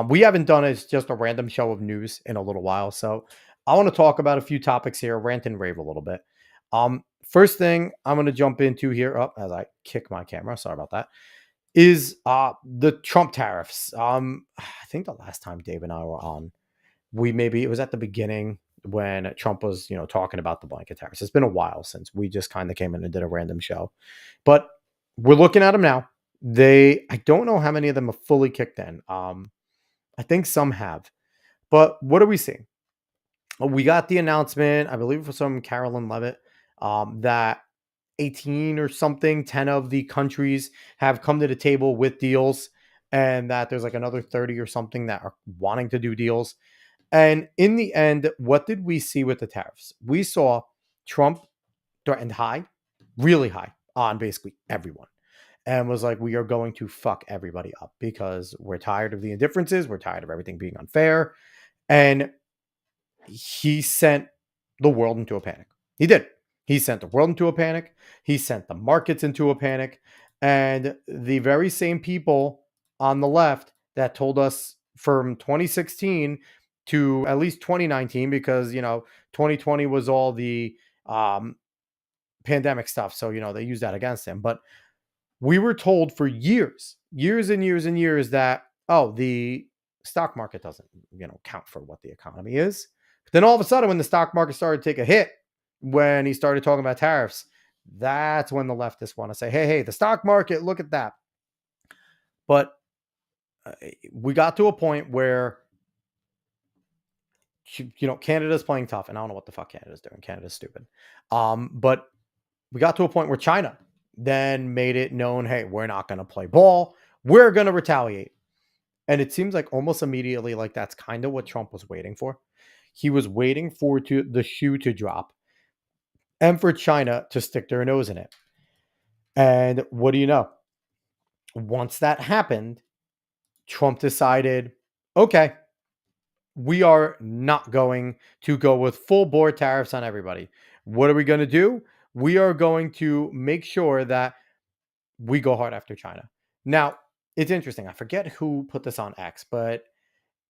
We haven't done it's just a random show of news in a little while, so I want to talk about a few topics here, rant and rave a little bit. First thing I'm going to jump into here, as I kick my camera, sorry about that, is the Trump tariffs. I think the last time Dave and I were on, it was at the beginning when Trump was, talking about the blanket tariffs. It's been a while since we just kind of came in and did a random show, but we're looking at them now. I don't know how many of them have fully kicked in. I think some have, but what are we seeing? We got the announcement, I believe, from Carolyn Levitt, that 18 or something, 10 of the countries have come to the table with deals, and that there's like another 30 or something that are wanting to do deals. And in the end, what did we see with the tariffs? We saw Trump threatened high, really high on basically everyone, and was like, we are going to fuck everybody up because we're tired of the indifferences. We're tired of everything being unfair. And he sent the world into a panic. He did. He sent the world into a panic. He sent the markets into a panic. And the very same people on the left that told us from 2016 to at least 2019, because 2020 was all the pandemic stuff, so they used that against him. But we were told for years and years and years that, the stock market doesn't count for what the economy is. But then all of a sudden, when the stock market started to take a hit, when he started talking about tariffs, that's when the leftists want to say, hey, the stock market, look at that. But we got to a point where Canada's playing tough, and I don't know what the fuck Canada's doing. Canada's stupid. But we got to a point where China then made it known, hey, we're not going to play ball. We're going to retaliate. And it seems like almost immediately, like that's kind of what Trump was waiting for. He was waiting for the shoe to drop and for China to stick their nose in it. And what do you know? Once that happened, Trump decided, okay, we are not going to go with full board tariffs on everybody. What are we going to do? We are going to make sure that we go hard after China. Now, it's interesting. I forget who put this on X, but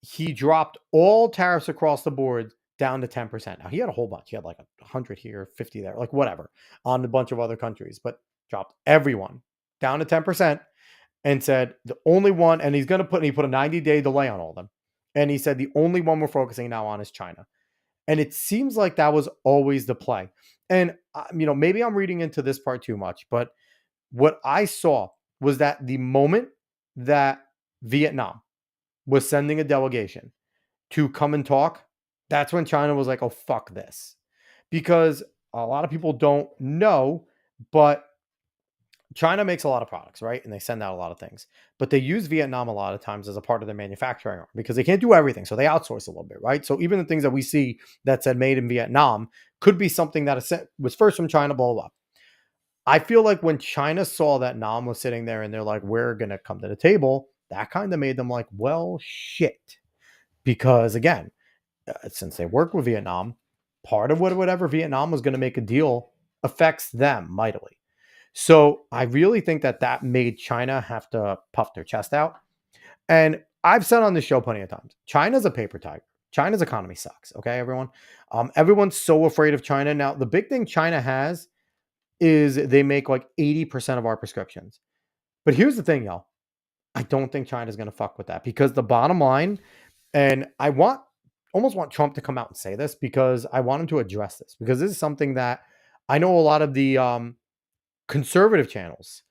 he dropped all tariffs across the board down to 10%. Now, he had a whole bunch. He had like 100 here, 50 there, like whatever, on a bunch of other countries, but dropped everyone down to 10% and said the only one, and he put a 90-day delay on all of them. And he said the only one we're focusing now on is China. And it seems like that was always the play. And, maybe I'm reading into this part too much, but what I saw was that the moment that Vietnam was sending a delegation to come and talk, that's when China was like, oh, fuck this. Because a lot of people don't know, but China makes a lot of products, right? And they send out a lot of things. But they use Vietnam a lot of times as a part of their manufacturing arm because they can't do everything. So they outsource a little bit, right? So even the things that we see that said made in Vietnam could be something that was first from China, blah, blah, blah. I feel like when China saw that Nam was sitting there and they're like, we're going to come to the table, that kind of made them like, well, shit. Because again, since they work with Vietnam, part of whatever Vietnam was going to make a deal affects them mightily. So I really think that made China have to puff their chest out. And I've said on this show plenty of times, China's a paper tiger. China's economy sucks. Okay, everyone. Everyone's so afraid of China. Now, the big thing China has is they make like 80% of our prescriptions. But here's the thing, y'all. I don't think China's going to fuck with that because the bottom line, And I almost want Trump to come out and say this because I want him to address this, because this is something that I know a lot of the conservative channels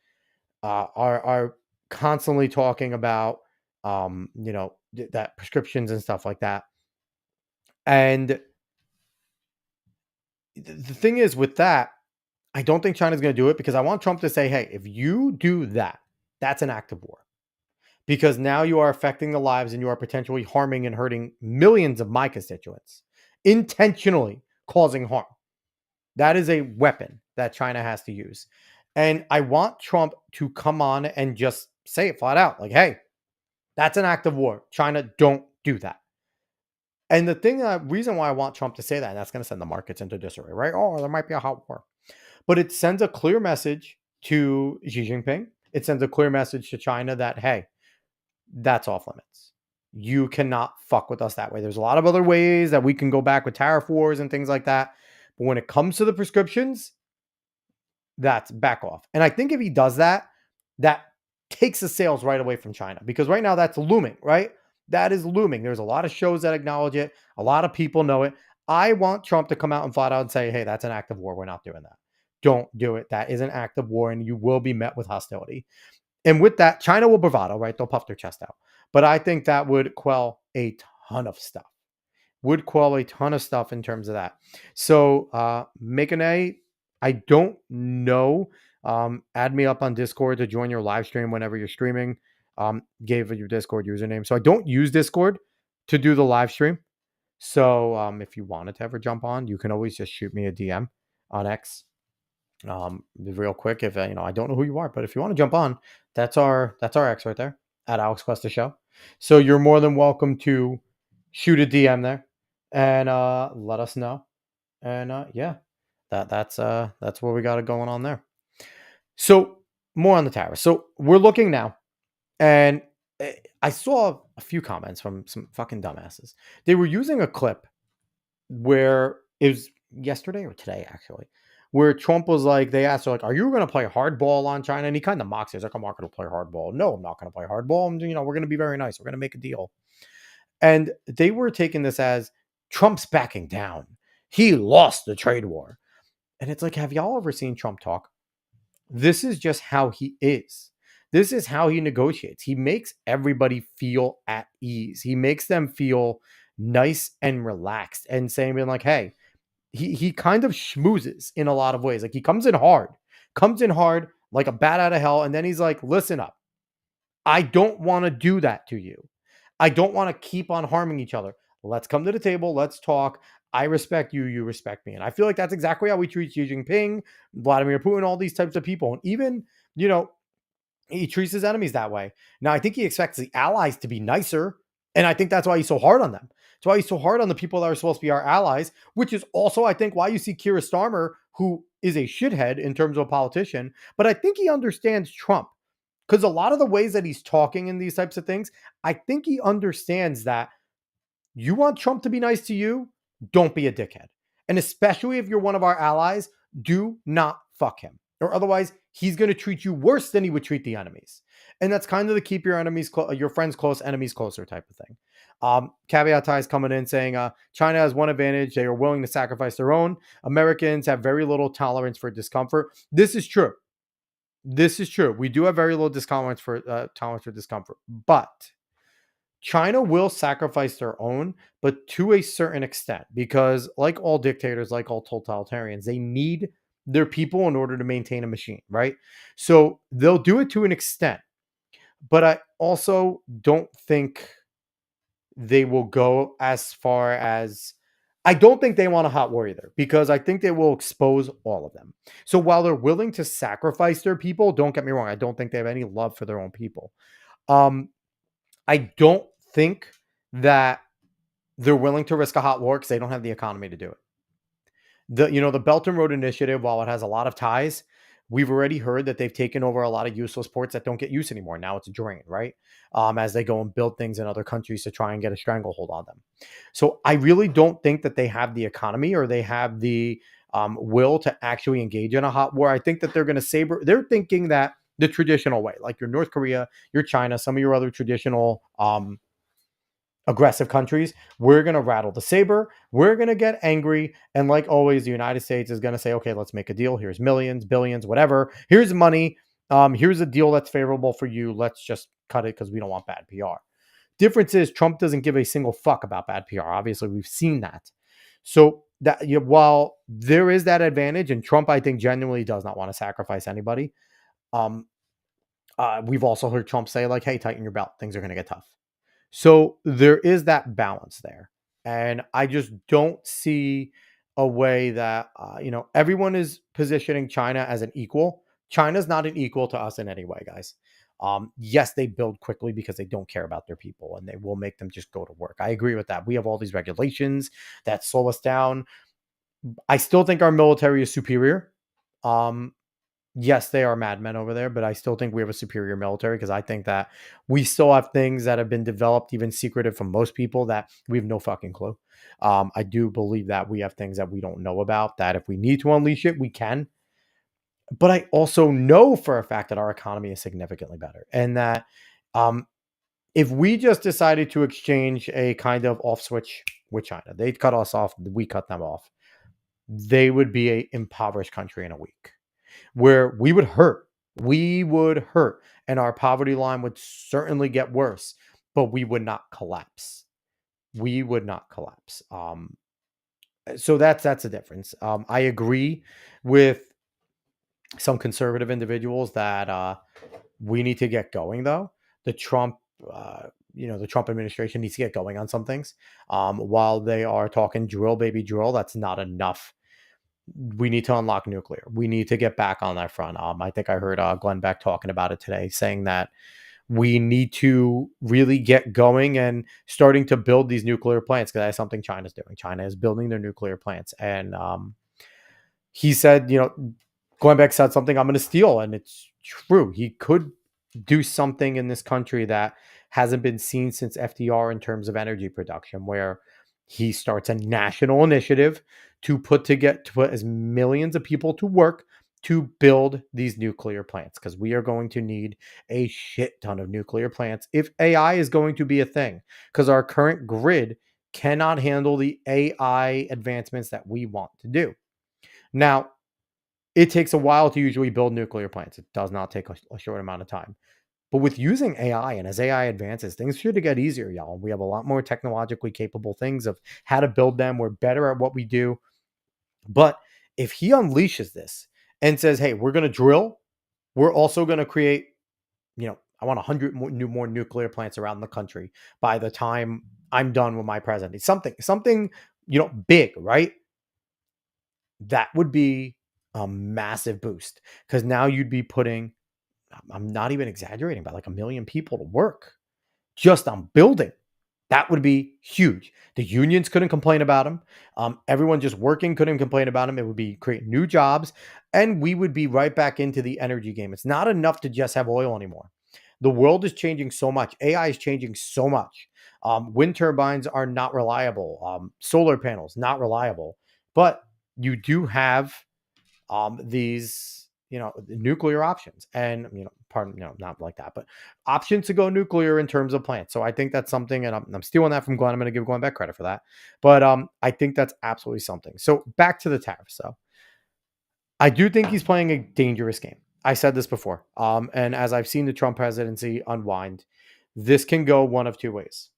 are constantly talking about, that prescriptions and stuff like that. And the thing is with that, I don't think China's going to do it, because I want Trump to say, hey, if you do that, that's an act of war. Because now you are affecting the lives and you are potentially harming and hurting millions of my constituents, intentionally causing harm. That is a weapon that China has to use. And I want Trump to come on and just say it flat out, like, hey, that's an act of war. China, don't do that. And the reason why I want Trump to say that, and that's going to send the markets into disarray, right? Oh, there might be a hot war. But it sends a clear message to Xi Jinping. It sends a clear message to China that, hey, that's off limits. You cannot fuck with us that way. There's a lot of other ways that we can go back with tariff wars and things like that. But when it comes to the prescriptions, that's back off. And I think if he does that, that takes the sales right away from China, because right now that's looming, right? That is looming. There's a lot of shows that acknowledge it. A lot of people know it. I want Trump to come out and flat out and say, hey, that's an act of war. We're not doing that. Don't do it. That is an act of war, and you will be met with hostility. And with that, China will bravado, right? They'll puff their chest out. But I think that would quell a ton of stuff. Would quell a ton of stuff in terms of that. So, make an A. I don't know. Add me up on Discord to join your live stream whenever you're streaming. Gave your Discord username. So I don't use Discord to do the live stream. So if you wanted to ever jump on, you can always just shoot me a DM on X. Real quick, if I don't know who you are, but if you want to jump on, that's our X right there, at Alex Cuesta Show. So you're more than welcome to shoot a DM there and let us know. And yeah, that's what we got going on there. So more on the tariffs. So we're looking now, and I saw a few comments from some fucking dumbasses. They were using a clip where it was yesterday or today, actually, where Trump was like, they asked her, like, are you going to play hardball on China? And he kind of mocks it. He's like, I'm not going to play hardball. No, I'm not going to play hardball. We're going to be very nice. We're going to make a deal. And they were taking this as Trump's backing down. He lost the trade war. And it's like, have y'all ever seen Trump talk? This is just how he is. This is how he negotiates. He makes everybody feel at ease. He makes them feel nice and relaxed, and saying, like, hey, he kind of schmoozes in a lot of ways. Like, he comes in hard like a bat out of hell. And then he's like, listen up. I don't want to do that to you. I don't want to keep on harming each other. Let's come to the table. Let's talk. I respect you. You respect me. And I feel like that's exactly how we treat Xi Jinping, Vladimir Putin, all these types of people. And even, he treats his enemies that way. Now, I think he expects the allies to be nicer. And I think that's why he's so hard on them. That's why he's so hard on the people that are supposed to be our allies, which is also, I think, why you see Keir Starmer, who is a shithead in terms of a politician. But I think he understands Trump, because a lot of the ways that he's talking in these types of things, I think he understands that you want Trump to be nice to you, don't be a dickhead. And especially if you're one of our allies, do not fuck him. Or otherwise, he's going to treat you worse than he would treat the enemies. And that's kind of the keep your enemies, your friends close, enemies closer type of thing. Caveat ties coming in saying China has one advantage. They are willing to sacrifice their own. Americans have very little tolerance for discomfort. This is true. This is true. We do have very little tolerance for discomfort, but China will sacrifice their own, but to a certain extent, because like all dictators, like all totalitarians, they need their people in order to maintain a machine, right? So they'll do it to an extent, but I also don't think they will go as far as, I don't think they want a hot war either, because I think they will expose all of them. So while they're willing to sacrifice their people, don't get me wrong, I don't think they have any love for their own people. I don't think that they're willing to risk a hot war because they don't have the economy to do it. The Belt and Road Initiative, while it has a lot of ties, we've already heard that they've taken over a lot of useless ports that don't get used anymore. Now it's a drain, right? As they go and build things in other countries to try and get a stranglehold on them. So I really don't think that they have the economy or they have the will to actually engage in a hot war. I think that they're going to they're thinking that the traditional way, like your North Korea, your China, some of your other traditional aggressive countries, we're going to rattle the saber. We're going to get angry. And like always, the United States is going to say, okay, let's make a deal. Here's millions, billions, whatever. Here's money. Here's a deal that's favorable for you. Let's just cut it because we don't want bad PR. Difference is Trump doesn't give a single fuck about bad PR. Obviously, we've seen that. So that while there is that advantage, and Trump, I think, genuinely does not want to sacrifice anybody. Um, we've also heard Trump say, like, hey, tighten your belt. Things are going to get tough. So there is that balance there. And I just don't see a way that, everyone is positioning China as an equal. China's not an equal to us in any way, guys. Yes, they build quickly because they don't care about their people and they will make them just go to work. I agree with that. We have all these regulations that slow us down. I still think our military is superior. Um, Yes, they are madmen over there, but I still think we have a superior military because I think that we still have things that have been developed, even secretive from most people, that we have no fucking clue. I do believe that we have things that we don't know about, that if we need to unleash it, we can. But I also know for a fact that our economy is significantly better and that um, if we just decided to exchange a kind of off switch with China, they'd cut us off, we cut them off, they would be a impoverished country in a week where we would hurt. We would hurt, and our poverty line would certainly get worse, but we would not collapse. We would not collapse. So that's a difference. I agree with some conservative individuals that we need to get going, though. The Trump, the Trump administration needs to get going on some things. While they are talking drill, baby, drill, that's not enough. We need to unlock nuclear. We need to get back on that front. I think I heard Glenn Beck talking about it today, saying that we need to really get going and starting to build these nuclear plants because that's something China's doing. China is building their nuclear plants, and he said, Glenn Beck said something I'm going to steal, and it's true. He could do something in this country that hasn't been seen since FDR in terms of energy production, where he starts a national initiative to put as millions of people to work to build these nuclear plants because we are going to need a shit ton of nuclear plants if AI is going to be a thing because our current grid cannot handle the AI advancements that we want to do. Now, it takes a while to usually build nuclear plants. It does not take a short amount of time. But with using AI and as AI advances, things should get easier, y'all. We have a lot more technologically capable things of how to build them. We're better at what we do. But if he unleashes this and says, hey, we're going to drill, we're also going to create, I want 100 more nuclear plants around the country by the time I'm done with my presidency. Something, big, right? That would be a massive boost because now you'd be putting, I'm not even exaggerating, about like 1 million people to work just on building. That would be huge. The unions couldn't complain about them. Everyone just working couldn't complain about them. It would be create new jobs, and we would be right back into the energy game. It's not enough to just have oil anymore. The world is changing so much. AI is changing so much. Wind turbines are not reliable. Solar panels not reliable. But you do have these nuclear options and not like that, but options to go nuclear in terms of plants. So I think that's something, and I'm stealing that from Glenn. I'm going to give Glenn Beck credit for that, but I think that's absolutely something. So back to the tariffs. So I do think he's playing a dangerous game. I said this before, and as I've seen the Trump presidency unwind, this can go one of two ways.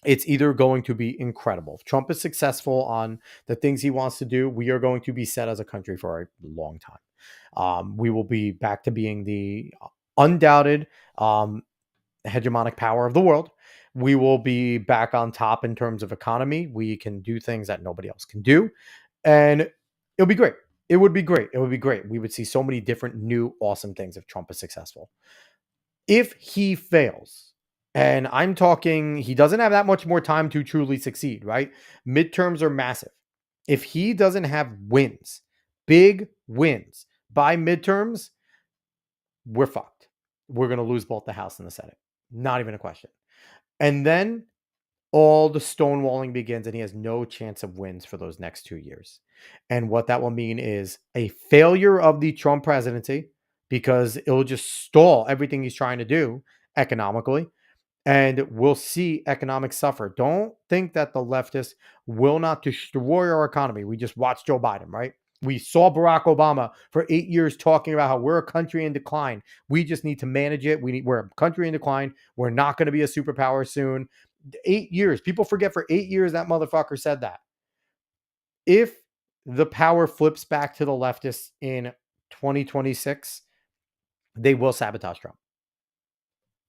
It's either going to be incredible. If Trump is successful on the things he wants to do, we are going to be set as a country for a long time. We will be back to being the undoubted hegemonic power of the world. We will be back on top in terms of economy. We can do things that nobody else can do. And it'll be great. It would be great. It would be great. We would see so many different new awesome things if Trump is successful. If he fails, and I'm talking, he doesn't have that much more time to truly succeed, right? Midterms are massive. If he doesn't have wins, big wins by midterms, we're fucked. We're going to lose both the House and the Senate. Not even a question. And then all the stonewalling begins, and he has no chance of wins for those next 2 years. And what that will mean is a failure of the Trump presidency because it'll just stall everything he's trying to do economically. and we'll see economics suffer. Don't think that the leftists will not destroy our economy. We just watched Joe Biden, right? We saw Barack Obama for 8 years talking about how we're a country in decline. We just need to manage it. We're a country in decline. We're not going to be a superpower soon. 8 years. People forget for 8 years that motherfucker said that. If the power flips back to the leftists in 2026, they will sabotage Trump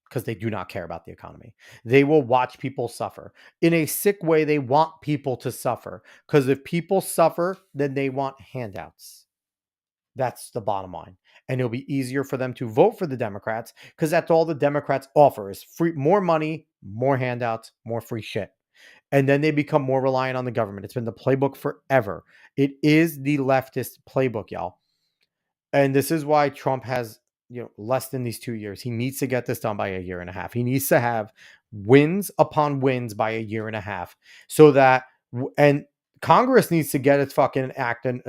because they do not care about the economy. They will watch people suffer. In a sick way, they want people to suffer because if people suffer, then they want handouts. That's the bottom line. And it'll be easier for them to vote for the Democrats because that's all the Democrats offer is free, more money, more handouts, more free shit. And then they become more reliant on the government. It's been the playbook forever. It is the leftist playbook, y'all. And this is why Trump has, less than these 2 years. He needs to get this done by a year and a half. He needs to have wins upon wins by a year and a half so that, and Congress needs to get its fucking act and,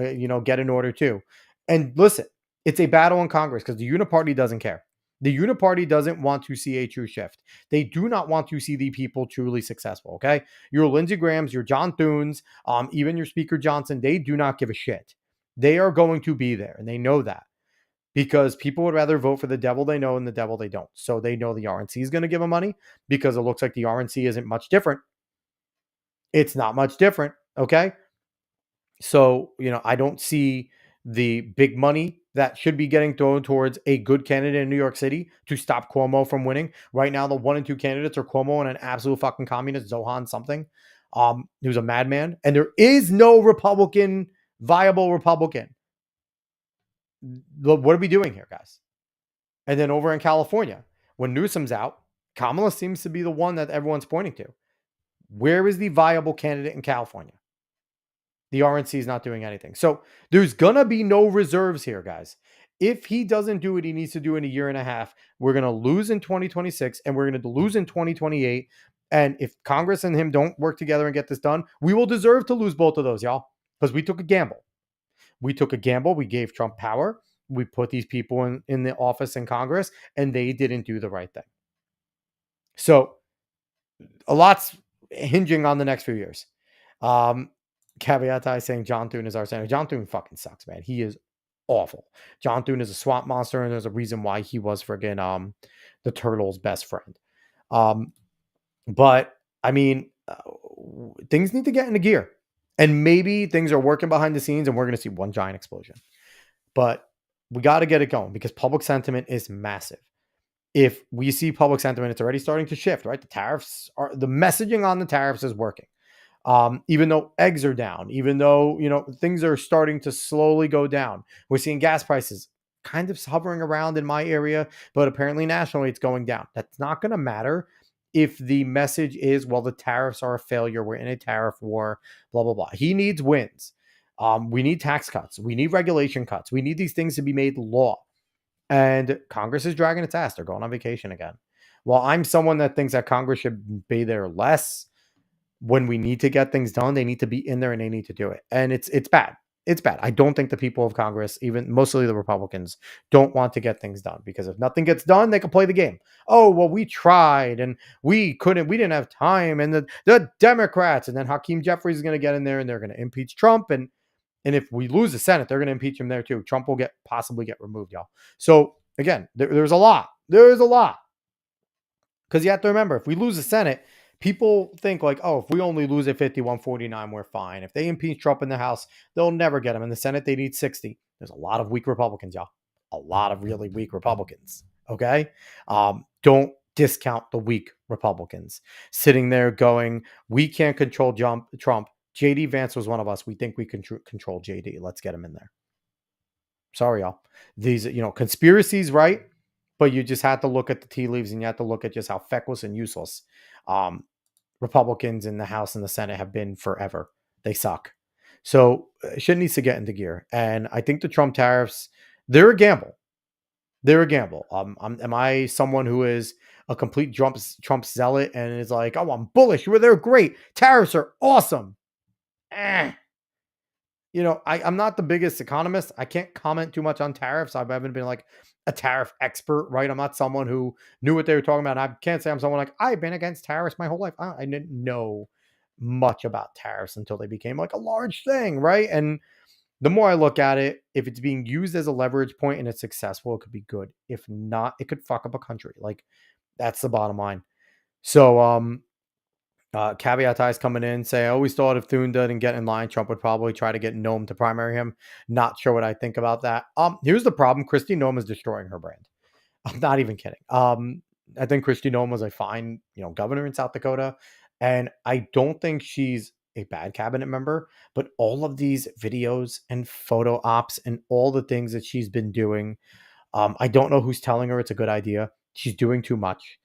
get in order too. And listen, it's a battle in Congress because the Uniparty doesn't care. The Uniparty doesn't want to see a true shift. They do not want to see the people truly successful. Okay. Your Lindsey Grahams, your John Thunes, even your Speaker Johnson, they do not give a shit. They are going to be there and they know that because people would rather vote for the devil they know and the devil they don't. So they know the RNC is going to give them money because it looks like the RNC isn't much different. It's not much different. Okay. So, I don't see the big money that should be getting thrown towards a good candidate in New York City to stop Cuomo from winning. Right now, the 1 and 2 candidates are Cuomo and an absolute fucking communist, Zohan something, who's a madman. And there is no viable Republican. What are we doing here, guys? And then over in California, when Newsom's out, Kamala seems to be the one that everyone's pointing to. Where is the viable candidate in California? The RNC is not doing anything. So there's going to be no reserves here, guys. If he doesn't do what he needs to do in a year and a half, we're going to lose in 2026 and we're going to lose in 2028. And if Congress and him don't work together and get this done, we will deserve to lose both of those, y'all, because we took a gamble. We took a gamble. We gave Trump power. We put these people in the office in Congress, and they didn't do the right thing. So a lot's hinging on the next few years. Caveat is saying John Thune is our senator. John Thune fucking sucks, man. He is awful. John Thune is a swamp monster, and there's a reason why he was friggin' the turtle's best friend. But I mean, things need to get into gear, and maybe things are working behind the scenes, and we're going to see one giant explosion. But we got to get it going because public sentiment is massive. If we see public sentiment, it's already starting to shift, right? The messaging on the tariffs is working. Even though eggs are down, even though, things are starting to slowly go down. We're seeing gas prices kind of hovering around in my area, but apparently nationally it's going down. That's not going to matter if the message is, well, the tariffs are a failure. We're in a tariff war, blah, blah, blah. He needs wins. We need tax cuts. We need regulation cuts. We need these things to be made law. And Congress is dragging its ass. They're going on vacation again. Well, I'm someone that thinks that Congress should be there less. When we need to get things done, they need to be in there and they need to do it. And it's bad. It's bad. I don't think the people of Congress, even mostly the Republicans, don't want to get things done because if nothing gets done, they can play the game. Oh, well, we tried and we didn't have time. And the Democrats, and then Hakeem Jeffries is going to get in there and they're going to impeach Trump. And if we lose the Senate, they're going to impeach him there too. Trump will possibly get removed, y'all. So again, there's a lot. There's a lot. Because you have to remember, if we lose the Senate, people think like, oh, if we only lose at 51-49, we're fine. If they impeach Trump in the House, they'll never get him. In the Senate, they need 60. There's a lot of weak Republicans, y'all. A lot of really weak Republicans. Okay? Don't discount the weak Republicans. Sitting there going, we can't control Trump. JD Vance was one of us. We think we can control JD. Let's get him in there. Sorry, y'all. These, conspiracies, right? But you just have to look at the tea leaves and you have to look at just how feckless and useless Republicans in the House and the Senate have been forever. They suck. So shit needs to get into gear. And I think the Trump tariffs, they're a gamble. They're a gamble. Am I someone who is a complete Trump zealot and is like, oh, I'm bullish. They're great. Tariffs are awesome. I'm not the biggest economist. I can't comment too much on tariffs. I haven't been like a tariff expert, right? I'm not someone who knew what they were talking about. I can't say I'm someone like I've been against tariffs my whole life. I didn't know much about tariffs until they became like a large thing, right? And the more I look at it, if it's being used as a leverage point and it's successful, it could be good. If not, it could fuck up a country. Like that's the bottom line. So, caveat eyes coming in say, I always thought if Thune didn't get in line, Trump would probably try to get Nome to primary him. Not sure what I think about that. Here's the problem: Christy Nome is destroying her brand. I'm not even kidding. I think Christy Nome was a fine, governor in South Dakota, and I don't think she's a bad cabinet member. But all of these videos and photo ops and all the things that she's been doing, I don't know who's telling her it's a good idea. She's doing too much.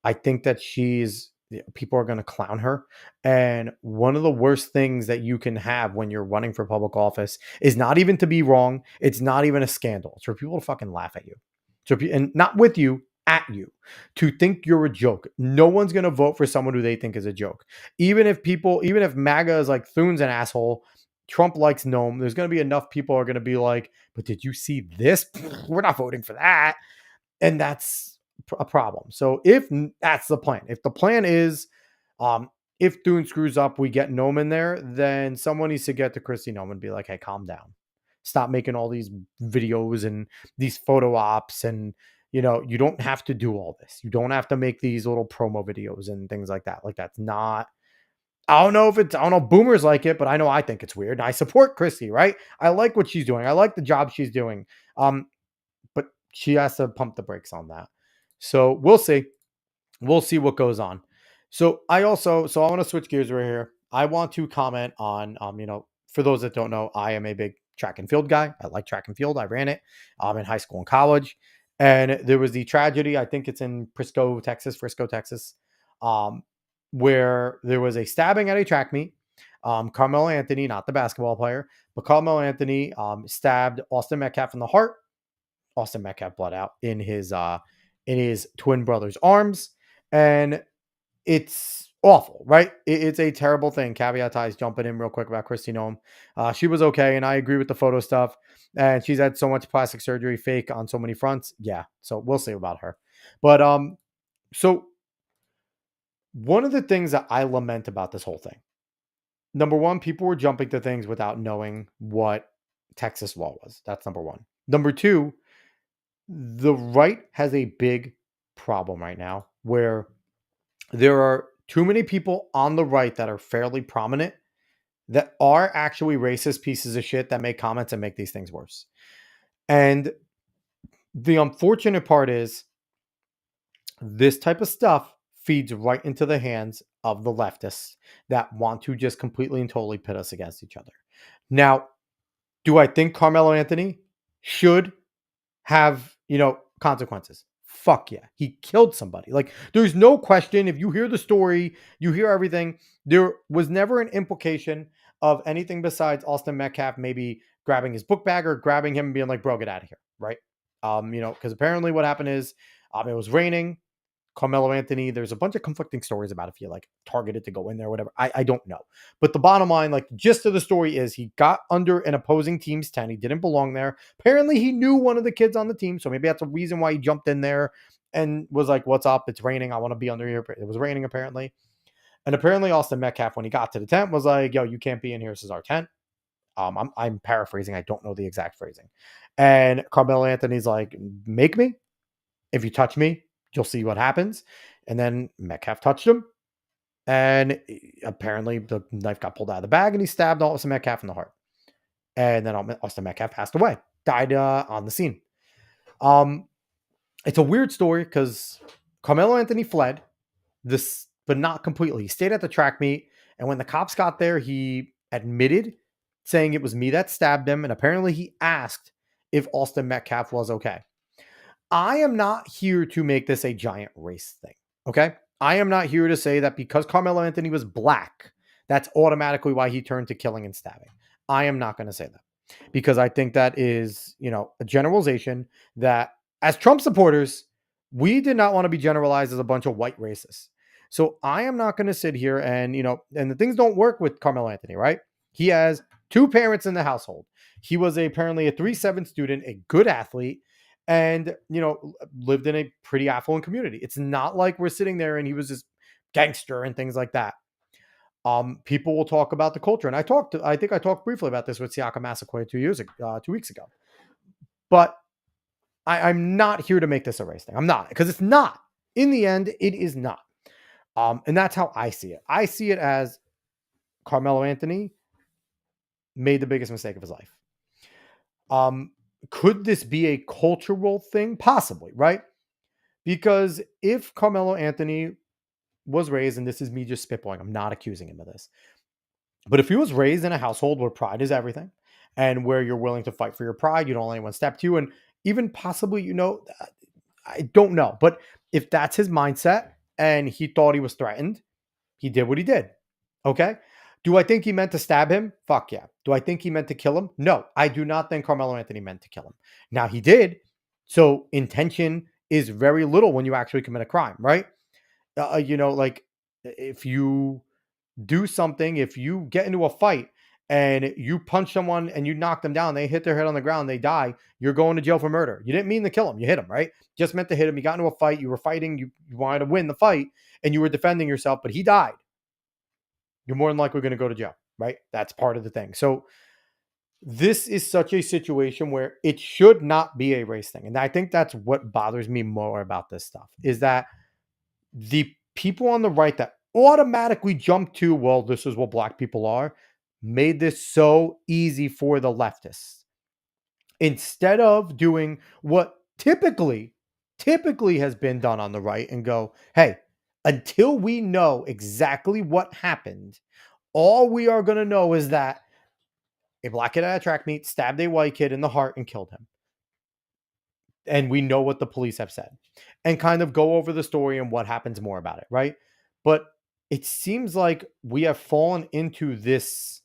I think that people are going to clown her. And one of the worst things that you can have when you're running for public office is not even to be wrong. It's not even a scandal. It's for people to fucking laugh at you. And not with you, at you, to think you're a joke. No one's going to vote for someone who they think is a joke. Even if MAGA is like Thune's an asshole, Trump likes Nome, there's going to be enough people are going to be like, but did you see this? We're not voting for that. And that's a problem. So if that's the plan, if the plan is, if Thune screws up, we get Nome in there, then someone needs to get to Christy Nome and be like, hey, calm down. Stop making all these videos and these photo ops. And, you don't have to do all this. You don't have to make these little promo videos and things like that. Like, that's not, I don't know boomers like it, but I know I think it's weird. I support Christy, right? I like what she's doing. I like the job she's doing. But she has to pump the brakes on that. So we'll see. We'll see what goes on. So I want to switch gears right here. I want to comment on, for those that don't know, I am a big track and field guy. I like track and field. I ran it in high school and college. And there was the tragedy, I think it's in Frisco, Texas, where there was a stabbing at a track meet. Carmelo Anthony, not the basketball player, but Carmelo Anthony stabbed Austin Metcalf in the heart. Austin Metcalf bled out in his twin brother's arms, and it's awful, right? It's a terrible thing. Caveat eyes jumping in real quick about Christy Nome. She was okay, and I agree with the photo stuff. And she's had so much plastic surgery fake on so many fronts. Yeah, so we'll see about her. But so one of the things that I lament about this whole thing, number one, people were jumping to things without knowing what Texas law was. That's number one. Number two, the right has a big problem right now where there are too many people on the right that are fairly prominent that are actually racist pieces of shit that make comments and make these things worse. And the unfortunate part is this type of stuff feeds right into the hands of the leftists that want to just completely and totally pit us against each other. Now, do I think Carmelo Anthony should have, consequences? Fuck yeah. He killed somebody. Like, there's no question. If you hear the story, you hear everything. There was never an implication of anything besides Austin Metcalf maybe grabbing his book bag or grabbing him and being like, bro, get out of here. Right. Because apparently what happened is it was raining. Carmelo Anthony, there's a bunch of conflicting stories about if he like targeted to go in there or whatever. I don't know. But the bottom line, like the gist of the story is he got under an opposing team's tent. He didn't belong there. Apparently he knew one of the kids on the team. So maybe that's a reason why he jumped in there and was like, what's up? It's raining. I want to be under here. It was raining apparently. And apparently Austin Metcalf, when he got to the tent, was like, yo, you can't be in here. This is our tent. I'm paraphrasing. I don't know the exact phrasing. And Carmelo Anthony's like, make me. If you touch me, you'll see what happens. And then Metcalf touched him. And apparently the knife got pulled out of the bag and he stabbed Austin Metcalf in the heart. And then Austin Metcalf passed away, died on the scene. It's a weird story because Carmelo Anthony fled, but not completely. He stayed at the track meet. And when the cops got there, he admitted saying it was me that stabbed him. And apparently he asked if Austin Metcalf was okay. I am not here to make this a giant race thing, okay? I am not here to say that because Carmelo Anthony was black, that's automatically why he turned to killing and stabbing. I am not going to say that because I think that is, a generalization that as Trump supporters, we did not want to be generalized as a bunch of white racists. So I am not going to sit here and, and the things don't work with Carmelo Anthony, right? He has two parents in the household. He was apparently a 3.7 student, a good athlete, and lived in a pretty affluent community. It's not like we're sitting there and he was this gangster and things like that. People will talk about the culture, and I think I talked briefly about this with Siaka Massaquoi 2 weeks ago. But I'm not here to make this a race thing. I'm not, because it's not. In the end, it is not. And that's how I see it. I see it as Carmelo Anthony made the biggest mistake of his life. Could this be a cultural thing? Possibly, right? Because if Carmelo Anthony was raised, and this is me just spitballing, I'm not accusing him of this, but if he was raised in a household where pride is everything and where you're willing to fight for your pride, you don't let anyone step to you, and even possibly, I don't know, but if that's his mindset and he thought he was threatened, he did what he did. Okay. Do I think he meant to stab him? Fuck yeah. Do I think he meant to kill him? No, I do not think Carmelo Anthony meant to kill him. Now he did. So intention is very little when you actually commit a crime, right? Like if you do something, if you get into a fight and you punch someone and you knock them down, they hit their head on the ground, they die, you're going to jail for murder. You didn't mean to kill him. You hit him, right? Just meant to hit him. You got into a fight. You were fighting. You wanted to win the fight and you were defending yourself, but he died. You're more than likely going to go to jail, right? That's part of the thing. So this is such a situation where it should not be a race thing. And I think that's what bothers me more about this stuff, is that the people on the right that automatically jump to, well, this is what black people are, made this so easy for the leftists. Instead of doing what typically has been done on the right and go, hey, until we know exactly what happened, all we are going to know is that a black kid at a track meet stabbed a white kid in the heart and killed him. And we know what the police have said, and kind of go over the story and what happens more about it, right? But it seems like we have fallen into this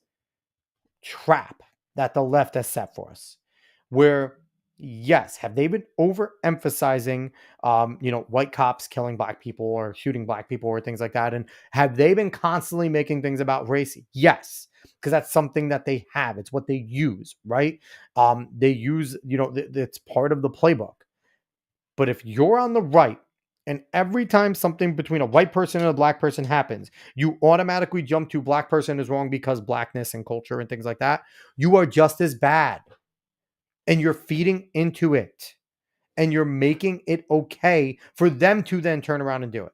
trap that the left has set for us, where yes, have they been overemphasizing white cops killing black people or shooting black people or things like that, and have they been constantly making things about race? Yes, because that's something that they have. It's what they use, right? They use, it's part of the playbook. But if you're on the right, and every time something between a white person and a black person happens, you automatically jump to black person is wrong because blackness and culture and things like that, you are just as bad. And you're feeding into it. And you're making it okay for them to then turn around and do it.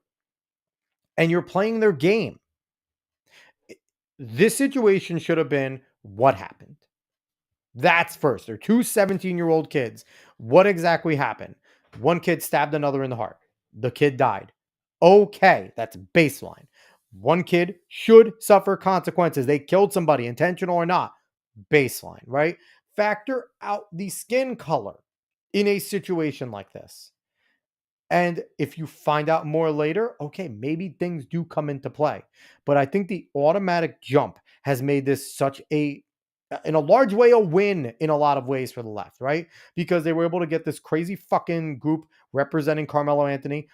And you're playing their game. This situation should have been, what happened? That's first. They're two 17-year-old kids. What exactly happened? One kid stabbed another in the heart. The kid died. Okay, that's baseline. One kid should suffer consequences. They killed somebody, intentional or not. Baseline, right? Factor out the skin color in a situation like this. And if you find out more later, okay, maybe things do come into play. But I think the automatic jump has made this such in a large way, a win in a lot of ways for the left, right? Because they were able to get this crazy fucking group representing Carmelo Anthony.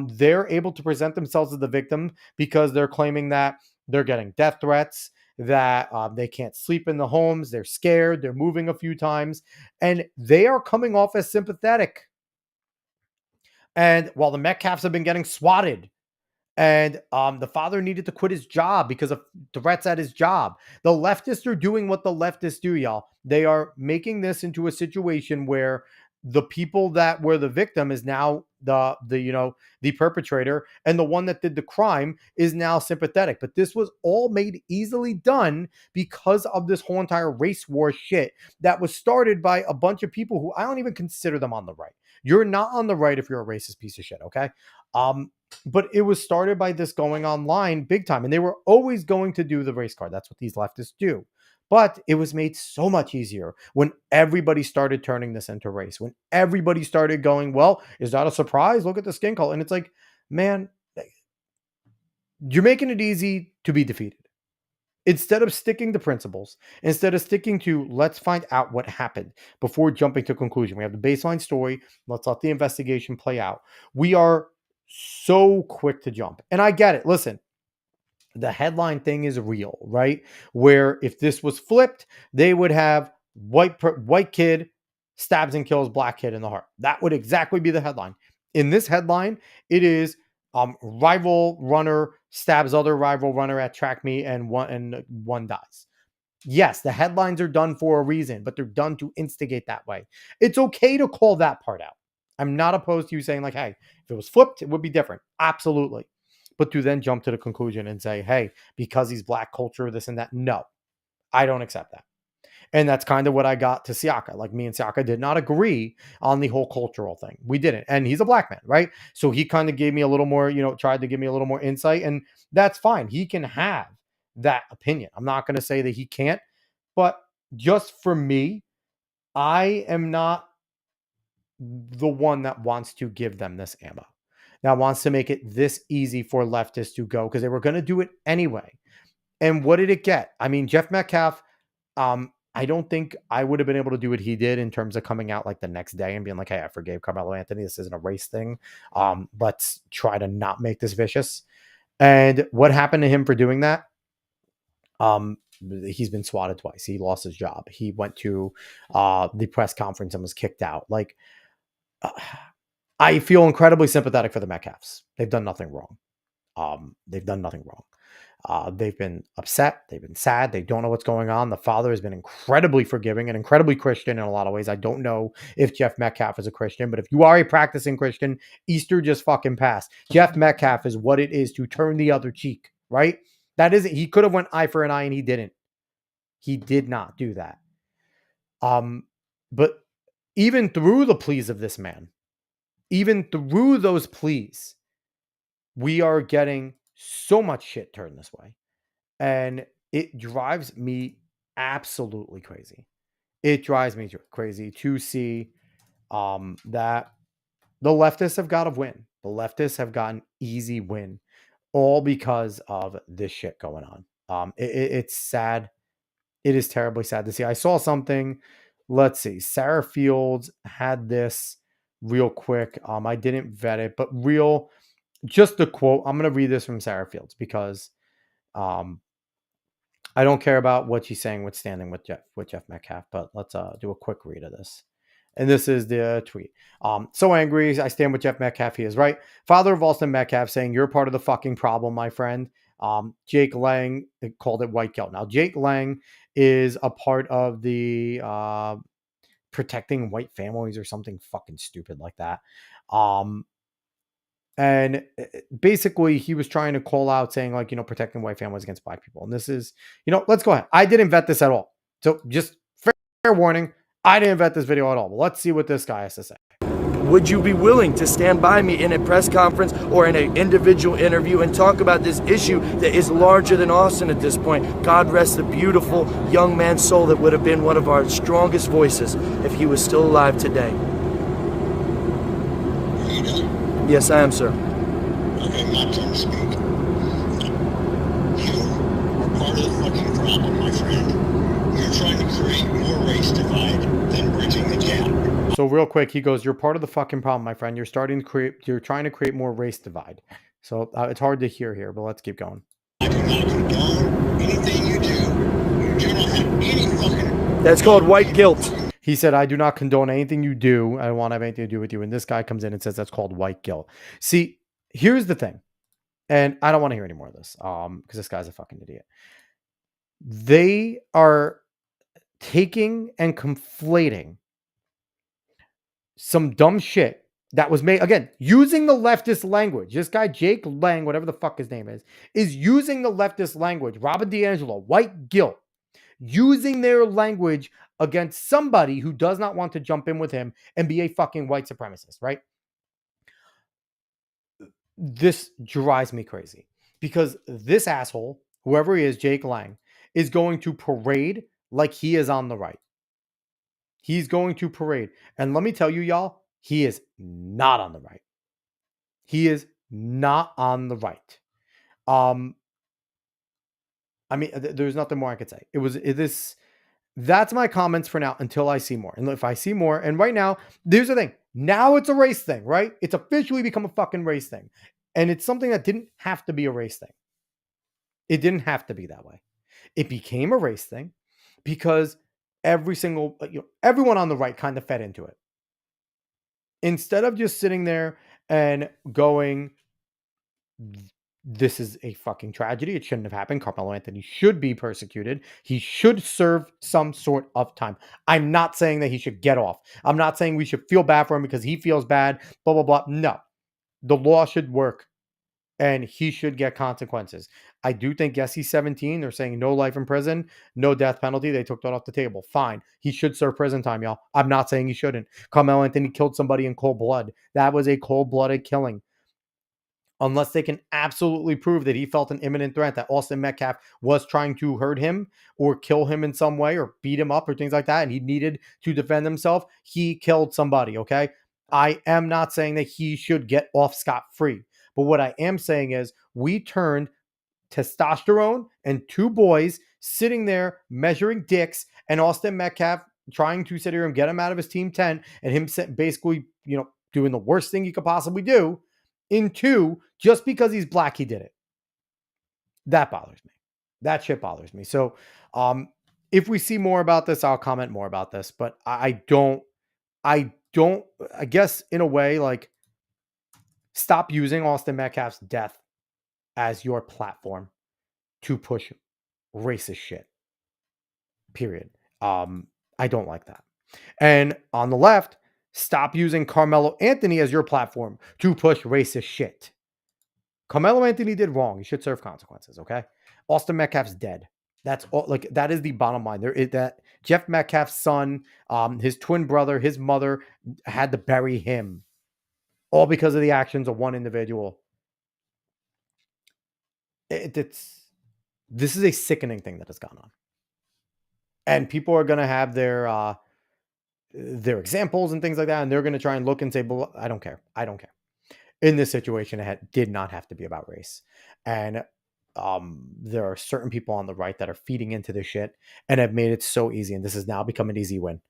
They're able to present themselves as the victim because they're claiming that they're getting death threats, that they can't sleep in the homes, they're scared, they're moving a few times, and they are coming off as sympathetic. And while the Metcalfs have been getting swatted, and the father needed to quit his job because of threats at his job, the leftists are doing what the leftists do, y'all. They are making this into a situation where the people that were the victim is now the perpetrator, and the one that did the crime is now sympathetic. But this was all made easily done because of this whole entire race war shit that was started by a bunch of people who I don't even consider them on the right. You're not on the right if you're a racist piece of shit, okay? But it was started by this going online big time, and they were always going to do the race card. That's what these leftists do. But it was made so much easier when everybody started turning this into race, when everybody started going, well, is that a surprise? Look at the skin color. And it's like, man, you're making it easy to be defeated. Instead of sticking to principles, instead of sticking to, let's find out what happened before jumping to conclusion. We have the baseline story. Let's let the investigation play out. We are so quick to jump. And I get it. Listen, the headline thing is real, right? Where if this was flipped, they would have white kid stabs and kills black kid in the heart. That would exactly be the headline. In this headline, it is rival runner stabs other rival runner at track meet and one dies. Yes, the headlines are done for a reason, but they're done to instigate that way. It's okay to call that part out. I'm not opposed to you saying, like, hey, if it was flipped, it would be different. Absolutely. But to then jump to the conclusion and say, hey, because he's black culture, this and that. No, I don't accept that. And that's kind of what I got to Siaka. Like, me and Siaka did not agree on the whole cultural thing. We didn't. And he's a black man, right? So he kind of gave me a little more, tried to give me a little more insight. And that's fine. He can have that opinion. I'm not going to say that he can't. But just for me, I am not the one that wants to give them this ammo. That wants to make it this easy for leftists to go, because they were going to do it anyway. And what did it get? I mean, Jeff Metcalf, I don't think I would have been able to do what he did in terms of coming out like the next day and being like, hey, I forgave Carmelo Anthony. This isn't a race thing. Let's try to not make this vicious. And what happened to him for doing that? He's been swatted twice. He lost his job. He went to the press conference and was kicked out. Like, I feel incredibly sympathetic for the Metcalfs. They've done nothing wrong. They've done nothing wrong. They've been upset. They've been sad. They don't know what's going on. The father has been incredibly forgiving and incredibly Christian in a lot of ways. I don't know if Jeff Metcalf is a Christian, but if you are a practicing Christian, Easter just fucking passed. Jeff Metcalf is what it is to turn the other cheek, right? That isn't, he could have went eye for an eye and he didn't. He did not do that. But even through the pleas of this man, even through those pleas, we are getting so much shit turned this way. And it drives me absolutely crazy. It drives me crazy to see that the leftists have got to win. The leftists have got an easy win, all because of this shit going on. It's sad. It is terribly sad to see. I saw something. Let's see. Sarah Fields had this real quick. I didn't vet it, but just the quote. I'm going to read this from Sarah Fields because I don't care about what she's saying with standing with Jeff Metcalf, but let's do a quick read of this. And this is the tweet. So angry, I stand with Jeff Metcalf. He is right. Father of Austin Metcalf saying, you're part of the fucking problem, my friend. Jake Lang called it white guilt. Now, Jake Lang is a part of the protecting white families or something fucking stupid like that. And basically he was trying to call out saying, like, protecting white families against black people. And this is, let's go ahead. I didn't vet this at all. So just fair warning. I didn't vet this video at all. But let's see what this guy has to say.
Would you be willing to stand by me in a press conference or in an individual interview and talk about this issue that is larger than Austin at this point? God rest the beautiful young man's soul that would have been one of our strongest voices if he was still alive today.
Are you done?
Yes, I am, sir.
Okay, my turn to speak. You are part of the fucking problem, my friend. You're trying to create more race divide than bridging the gap.
So real quick, he goes, you're part of the fucking problem, my friend. You're trying to create more race divide. So it's hard to hear here, but let's keep going.
I do not condone anything you do. You do not have any fucking...
That's called white guilt.
He said, I do not condone anything you do. I don't want to have anything to do with you. And this guy comes in and says that's called white guilt. See, here's the thing. And I don't want to hear any more of this because this guy's a fucking idiot. They are taking and conflating some dumb shit that was made, again, using the leftist language. This guy, Jake Lang, whatever the fuck his name is using the leftist language. Robin DiAngelo, white guilt, using their language against somebody who does not want to jump in with him and be a fucking white supremacist, right? This drives me crazy because this asshole, whoever he is, Jake Lang, is going to parade like he is on the right. He's going to parade. And let me tell you, y'all, he is not on the right. He is not on the right. I mean, there's nothing more I could say. That's my comments for now until I see more. And if I see more, and right now, there's the thing. Now it's a race thing, right? It's officially become a fucking race thing. And it's something that didn't have to be a race thing. It didn't have to be that way. It became a race thing because everyone on the right kind of fed into it. Instead of just sitting there and going, this is a fucking tragedy. It shouldn't have happened. Carmelo Anthony should be persecuted. He should serve some sort of time. I'm not saying that he should get off. I'm not saying we should feel bad for him because he feels bad, blah, blah, blah. No, the law should work and he should get consequences. I do think, yes, he's 17. They're saying no life in prison, no death penalty. They took that off the table. Fine. He should serve prison time, y'all. I'm not saying he shouldn't. Carmelo Anthony killed somebody in cold blood. That was a cold-blooded killing. Unless they can absolutely prove that he felt an imminent threat, that Austin Metcalf was trying to hurt him or kill him in some way or beat him up or things like that, and he needed to defend himself, he killed somebody, okay? I am not saying that he should get off scot-free. But what I am saying is we turned testosterone and two boys sitting there measuring dicks and Austin Metcalf trying to sit here and get him out of his team tent and him basically, doing the worst thing he could possibly do into just because he's black, he did it. That bothers me. That shit bothers me. So if we see more about this, I'll comment more about this. But I guess in a way, like, stop using Austin Metcalf's death as your platform to push racist shit. Period. I don't like that. And on the left, stop using Carmelo Anthony as your platform to push racist shit. Carmelo Anthony did wrong. He should serve consequences, okay? Austin Metcalf's dead. That's all. Like, that is the bottom line. There is that Jeff Metcalf's son, his twin brother, his mother had to bury him, all because of the actions of one individual. This is a sickening thing that has gone on, and people are going to have their examples and things like that, and they're going to try and look and say, "Well, I don't care. I don't care." In this situation, it did not have to be about race. And there are certain people on the right that are feeding into this shit and have made it so easy. And this has now become an easy win.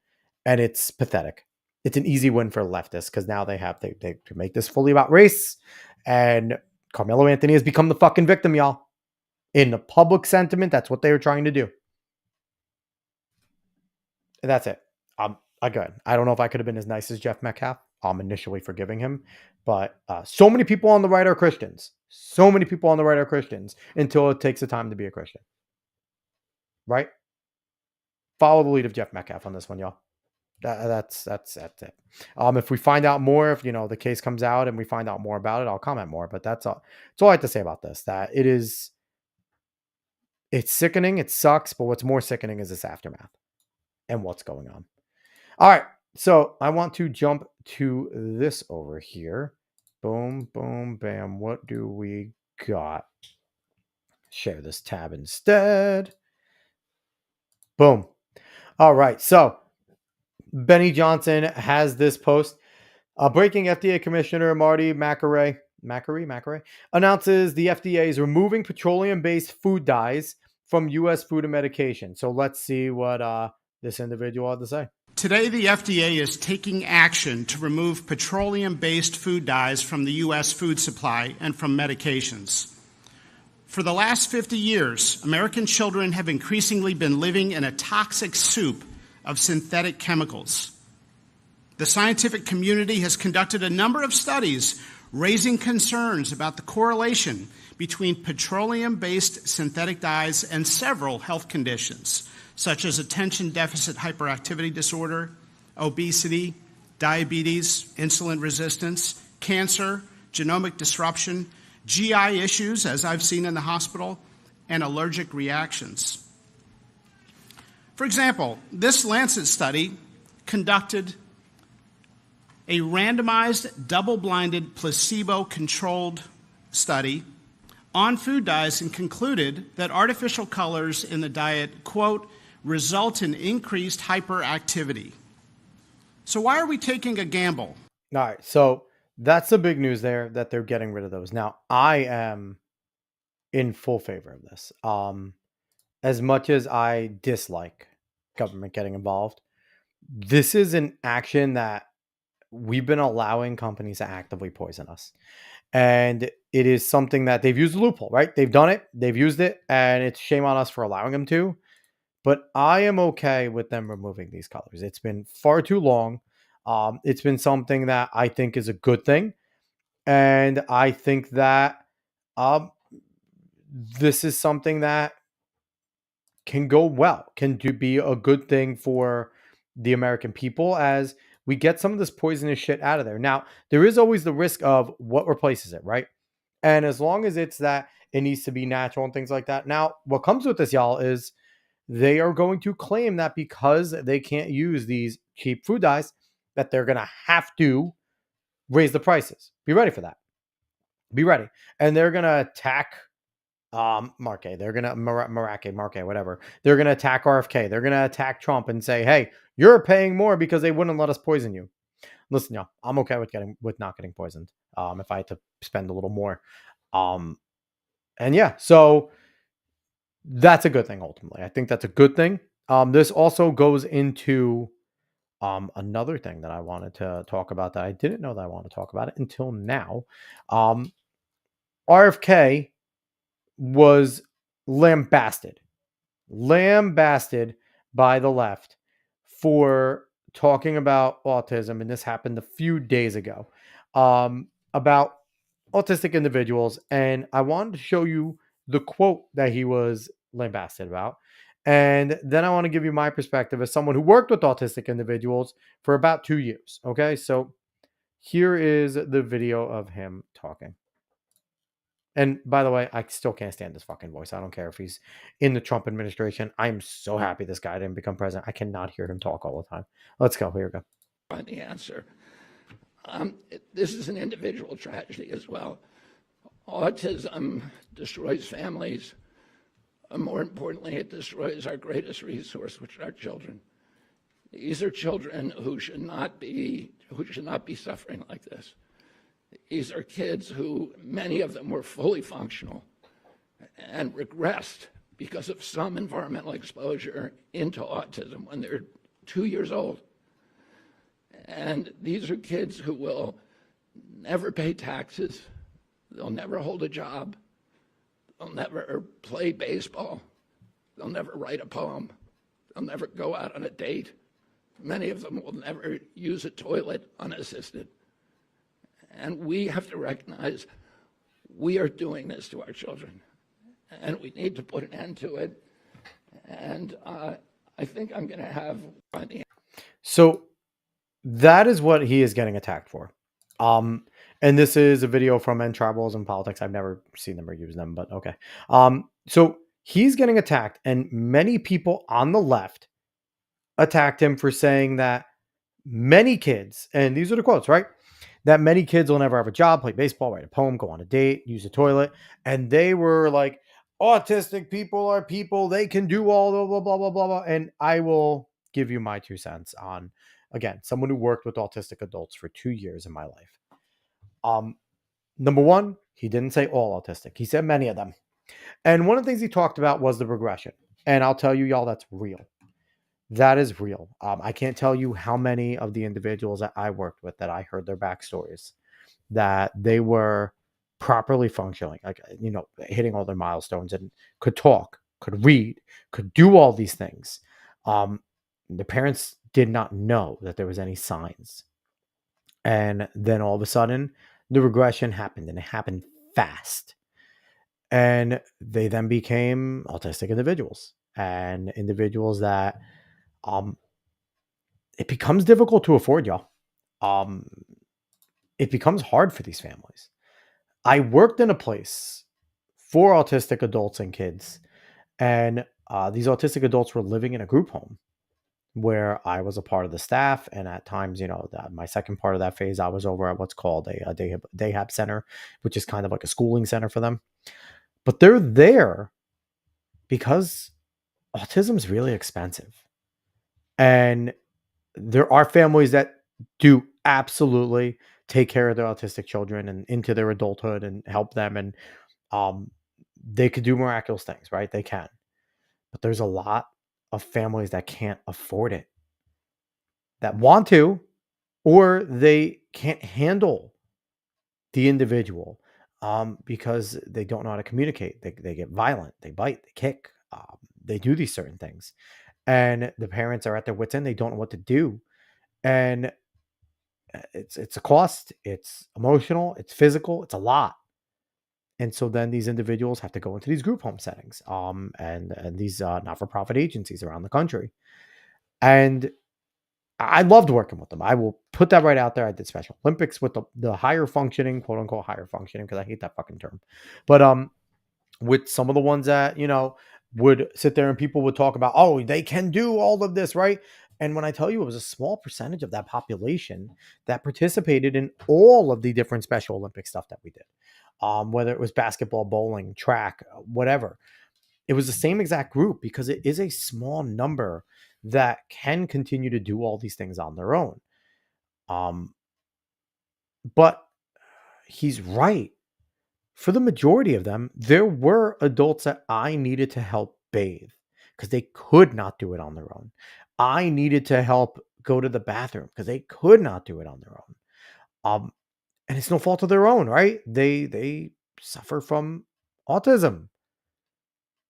And it's pathetic. It's an easy win for leftists because now they make this fully about race. And Carmelo Anthony has become the fucking victim, y'all. In the public sentiment, that's what they were trying to do. And that's it. Again, I don't know if I could have been as nice as Jeff Metcalf. I'm initially forgiving him, but so many people on the right are Christians. So many people on the right are Christians until it takes the time to be a Christian. Right? Follow the lead of Jeff Metcalf on this one, y'all. That's it. If we find out more, if the case comes out and we find out more about it, I'll comment more. But that's all. That's all I have to say about this. That it's sickening. It sucks. But what's more sickening is this aftermath and what's going on. All right. So I want to jump to this over here. Boom, boom, bam. What do we got? Share this tab instead. Boom. All right. So Benny Johnson has this post. Breaking FDA Commissioner Marty Makary announces the FDA is removing petroleum-based food dyes from U.S. food and medication. So let's see what this individual had to say.
Today, the FDA is taking action to remove petroleum-based food dyes from the U.S. food supply and from medications. For the last 50 years, American children have increasingly been living in a toxic soup of synthetic chemicals. The scientific community has conducted a number of studies raising concerns about the correlation between petroleum-based synthetic dyes and several health conditions, such as attention deficit hyperactivity disorder, obesity, diabetes, insulin resistance, cancer, genomic disruption, GI issues, as I've seen in the hospital, and allergic reactions. For example, this Lancet study conducted a randomized, double-blinded, placebo-controlled study on food dyes and concluded that artificial colors in the diet, quote, result in increased hyperactivity. So why are we taking a gamble?
All right, so that's the big news there, that they're getting rid of those. Now, I am in full favor of this. As much as I dislike government getting involved, this is an action that we've been allowing companies to actively poison us. And it is something that they've used a loophole, right? They've done it, they've used it, and it's shame on us for allowing them to. But I am okay with them removing these colors. It's been far too long. It's been something that I think is a good thing. And I think that um, this is something that can go well, be a good thing for the American people as we get some of this poisonous shit out of there. Now, there is always the risk of what replaces it, right? And as long as it's that it needs to be natural and things like that. Now, what comes with this, y'all, is they are going to claim that because they can't use these cheap food dyes, that they're going to have to raise the prices. Be ready for that. Be ready. And they're going to attack Marque. They're going to Marque, whatever. They're going to attack RFK. They're going to attack Trump and say, "Hey, you're paying more because they wouldn't let us poison you." Listen, y'all, I'm okay with not getting poisoned. If I had to spend a little more. And yeah, so that's a good thing ultimately. I think that's a good thing. This also goes into another thing that I wanted to talk about that I didn't know that I wanted to talk about it until now. RFK was lambasted by the left for talking about autism, and this happened a few days ago, about autistic individuals. And I wanted to show you the quote that he was lambasted about. And then I want to give you my perspective as someone who worked with autistic individuals for about 2 years. Okay, so here is the video of him talking. And by the way, I still can't stand this fucking voice. I don't care if he's in the Trump administration. I am so happy this guy didn't become president. I cannot hear him talk all the time. Let's go. Here we go.
Find the answer. This is an individual tragedy as well. Autism destroys families. More importantly, it destroys our greatest resource, which are our children. These are children who should not be suffering like this. These are kids who, many of them were fully functional and regressed because of some environmental exposure into autism when they're 2 years old. And these are kids who will never pay taxes, they'll never hold a job, they'll never play baseball, they'll never write a poem, they'll never go out on a date. Many of them will never use a toilet unassisted. And we have to recognize we are doing this to our children, and we need to put an end to it. And I think I'm going to have by the end.
So that is what he is getting attacked for. And this is a video from End Tribals and Politics. I've never seen them or used them, but okay. So he's getting attacked, and many people on the left attacked him for saying that many kids, and these are the quotes, right? That many kids will never have a job, play baseball, write a poem, go on a date, use a toilet. And they were like, autistic people are people. They can do all the blah, blah, blah, blah, blah. And I will give you my 2 cents on, again, someone who worked with autistic adults for 2 years in my life. Number one, he didn't say all autistic. He said many of them. And one of the things he talked about was the regression. And I'll tell you, y'all, that's real. That is real. I can't tell you how many of the individuals that I worked with that I heard their backstories, that they were properly functioning, like, hitting all their milestones and could talk, could read, could do all these things. The parents did not know that there was any signs. And then all of a sudden, the regression happened, and it happened fast. And they then became autistic individuals, and individuals that it becomes difficult to afford, y'all. It becomes hard for these families. I worked in a place for autistic adults and kids, and these autistic adults were living in a group home where I was a part of the staff. And at times, my second part of that phase, I was over at what's called a Dayhab center, which is kind of like a schooling center for them. But they're there because autism is really expensive. And there are families that do absolutely take care of their autistic children and into their adulthood and help them. And they could do miraculous things, right? They can. But there's a lot of families that can't afford it, that want to, or they can't handle the individual because they don't know how to communicate. They get violent, they bite, they kick, they do these certain things. And the parents are at their wits' end. They don't know what to do. And it's a cost, it's emotional, it's physical, it's a lot. And so then these individuals have to go into these group home settings and these not-for-profit agencies around the country. And I loved working with them. I will put that right out there. I did Special Olympics with the higher functioning, quote unquote, higher functioning, because I hate that fucking term. But with some of the ones that, would sit there and people would talk about, oh, they can do all of this, right? And when I tell you it was a small percentage of that population that participated in all of the different Special Olympic stuff that we did, whether it was basketball, bowling, track, whatever, it was the same exact group because it is a small number that can continue to do all these things on their own. Um, but he's right. For the majority of them, there were adults that I needed to help bathe because they could not do it on their own. I needed to help go to the bathroom because they could not do it on their own. And it's no fault of their own, right? They suffer from autism.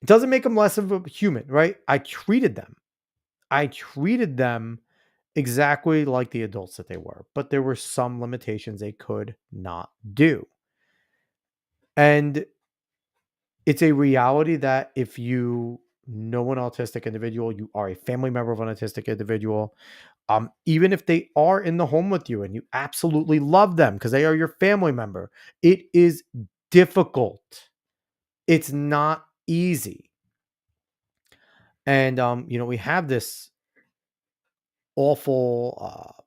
It doesn't make them less of a human, right? I treated them exactly like the adults that they were, but there were some limitations they could not do. And it's a reality that if you know an autistic individual, you are a family member of an autistic individual, even if they are in the home with you and you absolutely love them because they are your family member, it is difficult. It's not easy. And, we have this awful,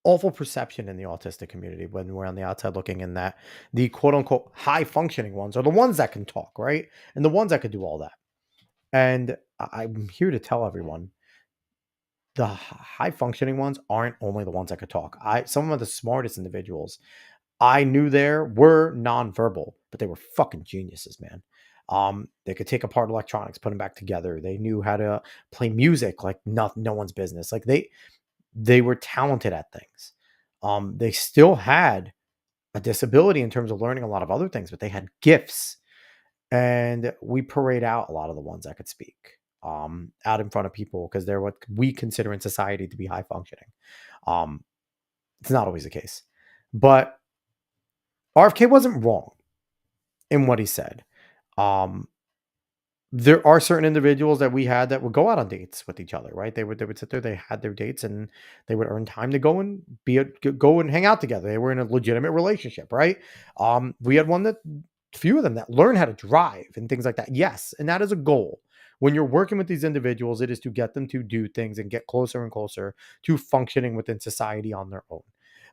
awful perception in the autistic community when we're on the outside looking in that the quote unquote high functioning ones are the ones that can talk, right? And the ones that could do all that. And I'm here to tell everyone the high functioning ones aren't only the ones that could talk. Some of the smartest individuals I knew there were nonverbal, but they were fucking geniuses, man. They could take apart electronics, put them back together. They knew how to play music like no one's business. Like they were talented at things. They still had a disability in terms of learning a lot of other things, but they had gifts. And we parade out a lot of the ones that could speak out in front of people because they're what we consider in society to be high functioning. Um, it's not always the case, but RFK wasn't wrong in what he said. Um, there are certain individuals that we had that would go out on dates with each other, right? They would sit there, they had their dates, and they would earn time to go and go and hang out together. They were in a legitimate relationship, right? We had one that few of them that learn how to drive and things like that. Yes, and that is a goal. When you're working with these individuals, it is to get them to do things and get closer and closer to functioning within society on their own.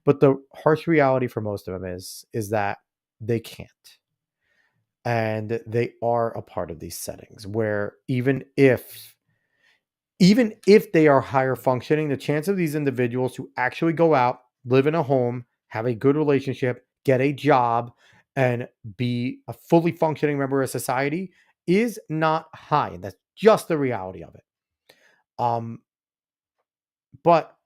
But the harsh reality for most of them is that they can't. And they are a part of these settings where even if they are higher functioning, the chance of these individuals to actually go out, live in a home, have a good relationship, get a job, and be a fully functioning member of society is not high. And that's just the reality of it. Um, but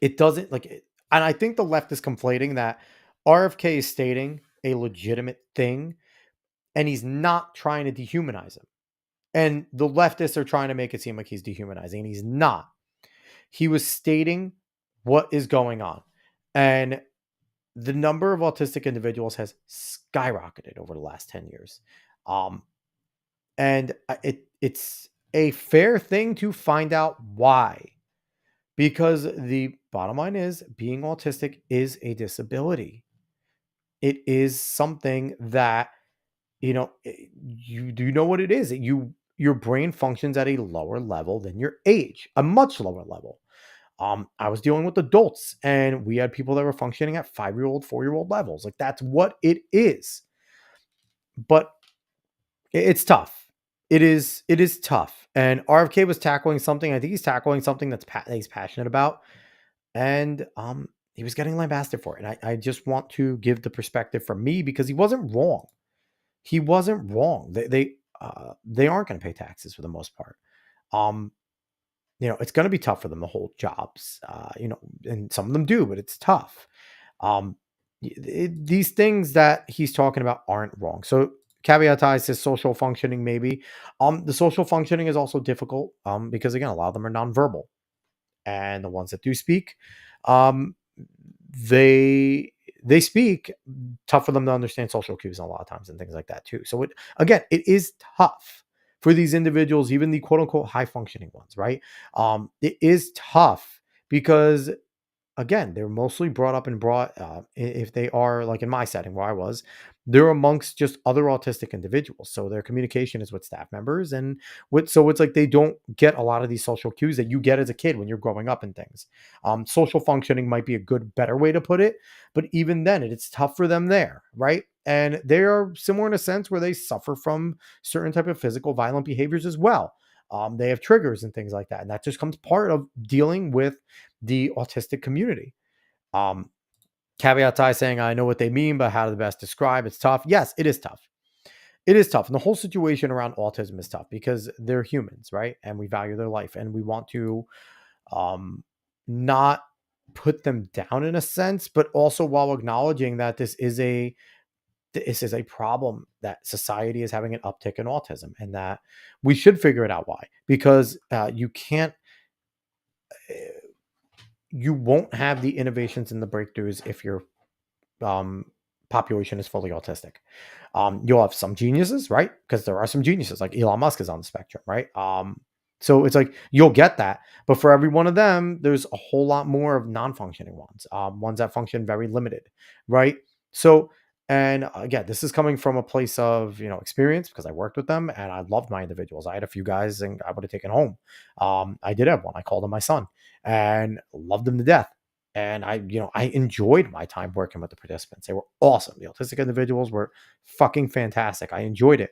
it doesn't like it, and I think the left is conflating that RFK is stating a legitimate thing, and he's not trying to dehumanize him. And the leftists are trying to make it seem like he's dehumanizing, and he's not. He was stating what is going on. And the number of autistic individuals has skyrocketed over the last 10 years. And it's a fair thing to find out why. Because the bottom line is being autistic is a disability. It is something that you do know what it is. Your brain functions at a lower level than your age, a much lower level. I was dealing with adults, and we had people that were functioning at 5-year-old, 4-year-old levels. Like that's what it is. But it's tough. It is tough. And RFK was tackling something. I think he's tackling something that he's passionate about, and he was getting lambasted for it. And I just want to give the perspective from me because he wasn't wrong. He wasn't wrong. They aren't going to pay taxes for the most part. it's going to be tough for them to hold jobs, and some of them do, but it's tough. Um, these things that he's talking about aren't wrong. So caveatize his social functioning, maybe. The social functioning is also difficult, because again, a lot of them are nonverbal, and the ones that do speak, um, they speak. Tough for them to understand social cues a lot of times and things like that too. So it is tough for these individuals, even the quote unquote high functioning ones, right? It is tough because again, they're mostly brought up and brought, if they are like in my setting where I was, they're amongst just other autistic individuals. So their communication is with staff members, and so it's like they don't get a lot of these social cues that you get as a kid when you're growing up and things. Social functioning might be a better way to put it, but even then, it's tough for them there, right? And they are similar in a sense where they suffer from certain type of physical violent behaviors as well. They have triggers and things like that, and that just comes part of dealing with the autistic community. Um, Caveat I saying I know what they mean, but how to best describe it's tough. Yes, it is tough. It is tough. And the whole situation around autism is tough because they're humans, right? And we value their life and we want to um, not put them down in a sense, but also while acknowledging that this is a problem that society is having an uptick in autism and that we should figure it out why. Because you won't have the innovations and the breakthroughs if your um, population is fully autistic. You'll have some geniuses, right? Because there are some geniuses, like Elon Musk is on the spectrum, right? So it's like you'll get that, but for every one of them, there's a whole lot more of non-functioning ones, ones that function very limited, right? So, and again, this is coming from a place of experience because I worked with them and I loved my individuals. I had a few guys and I would have taken home. I did have one. I called him my son and loved him to death. And I enjoyed my time working with the participants. They were awesome. The autistic individuals were fucking fantastic. I enjoyed it.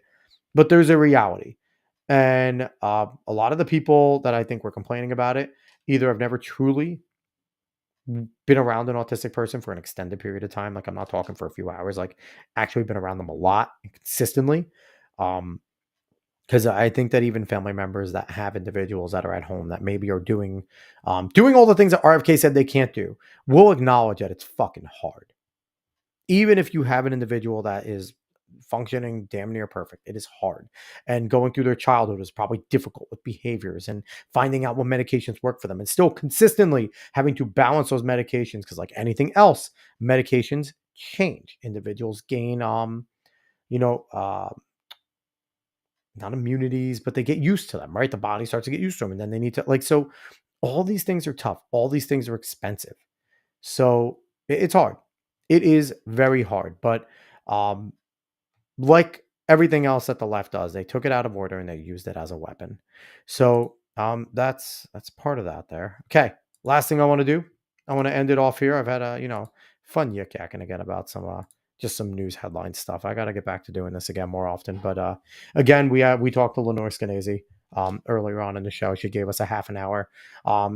But there's a reality. And a lot of the people that I think were complaining about it either have never truly been around an autistic person for an extended period of time. Like I'm not talking for a few hours, like actually been around them a lot and consistently. Um, because I think that even family members that have individuals that are at home that maybe are doing all the things that RFK said they can't do will acknowledge that it's fucking hard. Even if you have an individual that is functioning damn near perfect, it is hard. And going through their childhood is probably difficult with behaviors and finding out what medications work for them and still consistently having to balance those medications because like anything else, medications change. Individuals gain you know, uh not immunities, but they get used to them, right? The body starts to get used to them, and then they need to so all these things are tough. All these things are expensive. So it's hard. It is very hard. But um, like everything else that the left does, they took it out of order and they used it as a weapon. So that's part of that there. Okay. Last thing I want to do, I want to end it off here. I've had a fun yik yakking again about some just some news headline stuff. I got to get back to doing this again more often. But again, we talked to Lenore Skenazy earlier on in the show. She gave us a half an hour.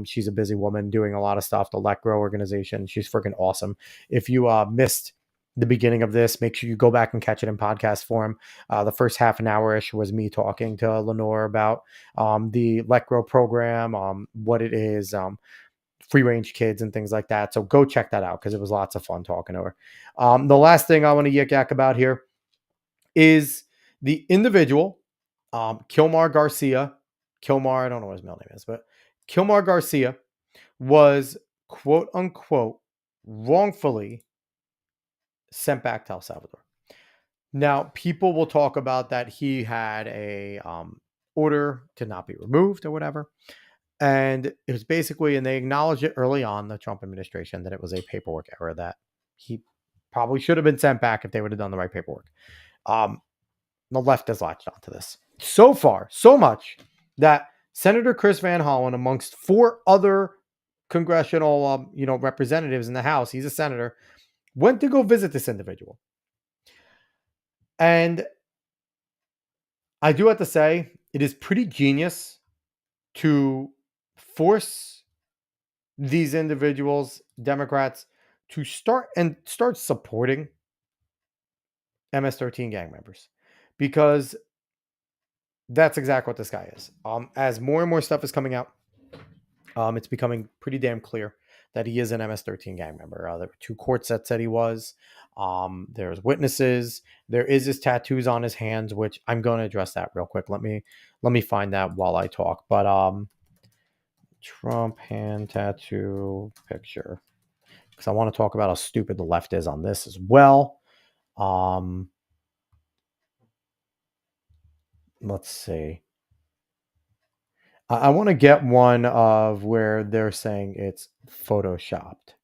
She's a busy woman doing a lot of stuff. The Let Grow organization. She's freaking awesome. If you missed the beginning of this, make sure you go back and catch it in podcast form. The first half an hour-ish was me talking to Lenore about the Let Grow program, what it is, free range kids and things like that. So go check that out because it was lots of fun talking to her. The last thing I want to yik yak about here is the individual, Kilmar Garcia. Kilmar, I don't know what his middle name is, but Kilmar Garcia was quote unquote wrongfully sent back to El Salvador. Now, people will talk about that he had a order to not be removed or whatever. And it was basically, and they acknowledged it early on, the Trump administration, that it was a paperwork error, that he probably should have been sent back if they would have done the right paperwork. The left has latched onto this. So far, so much that Senator Chris Van Hollen, amongst 4 other congressional representatives in the House, he's a senator, went to go visit this individual. And I do have to say, it is pretty genius to force these individuals, Democrats, to start supporting MS-13 gang members, because that's exactly what this guy is. As more and more stuff is coming out, It's becoming pretty damn clear that he is an MS-13 gang member. There were 2 courts that said he was. There's witnesses. There is his tattoos on his hands, which I'm going to address that real quick. Let me find that while I talk. But Trump hand tattoo picture, because I want to talk about how stupid the left is on this as well. Let's see. I want to get one of where they're saying it's photoshopped,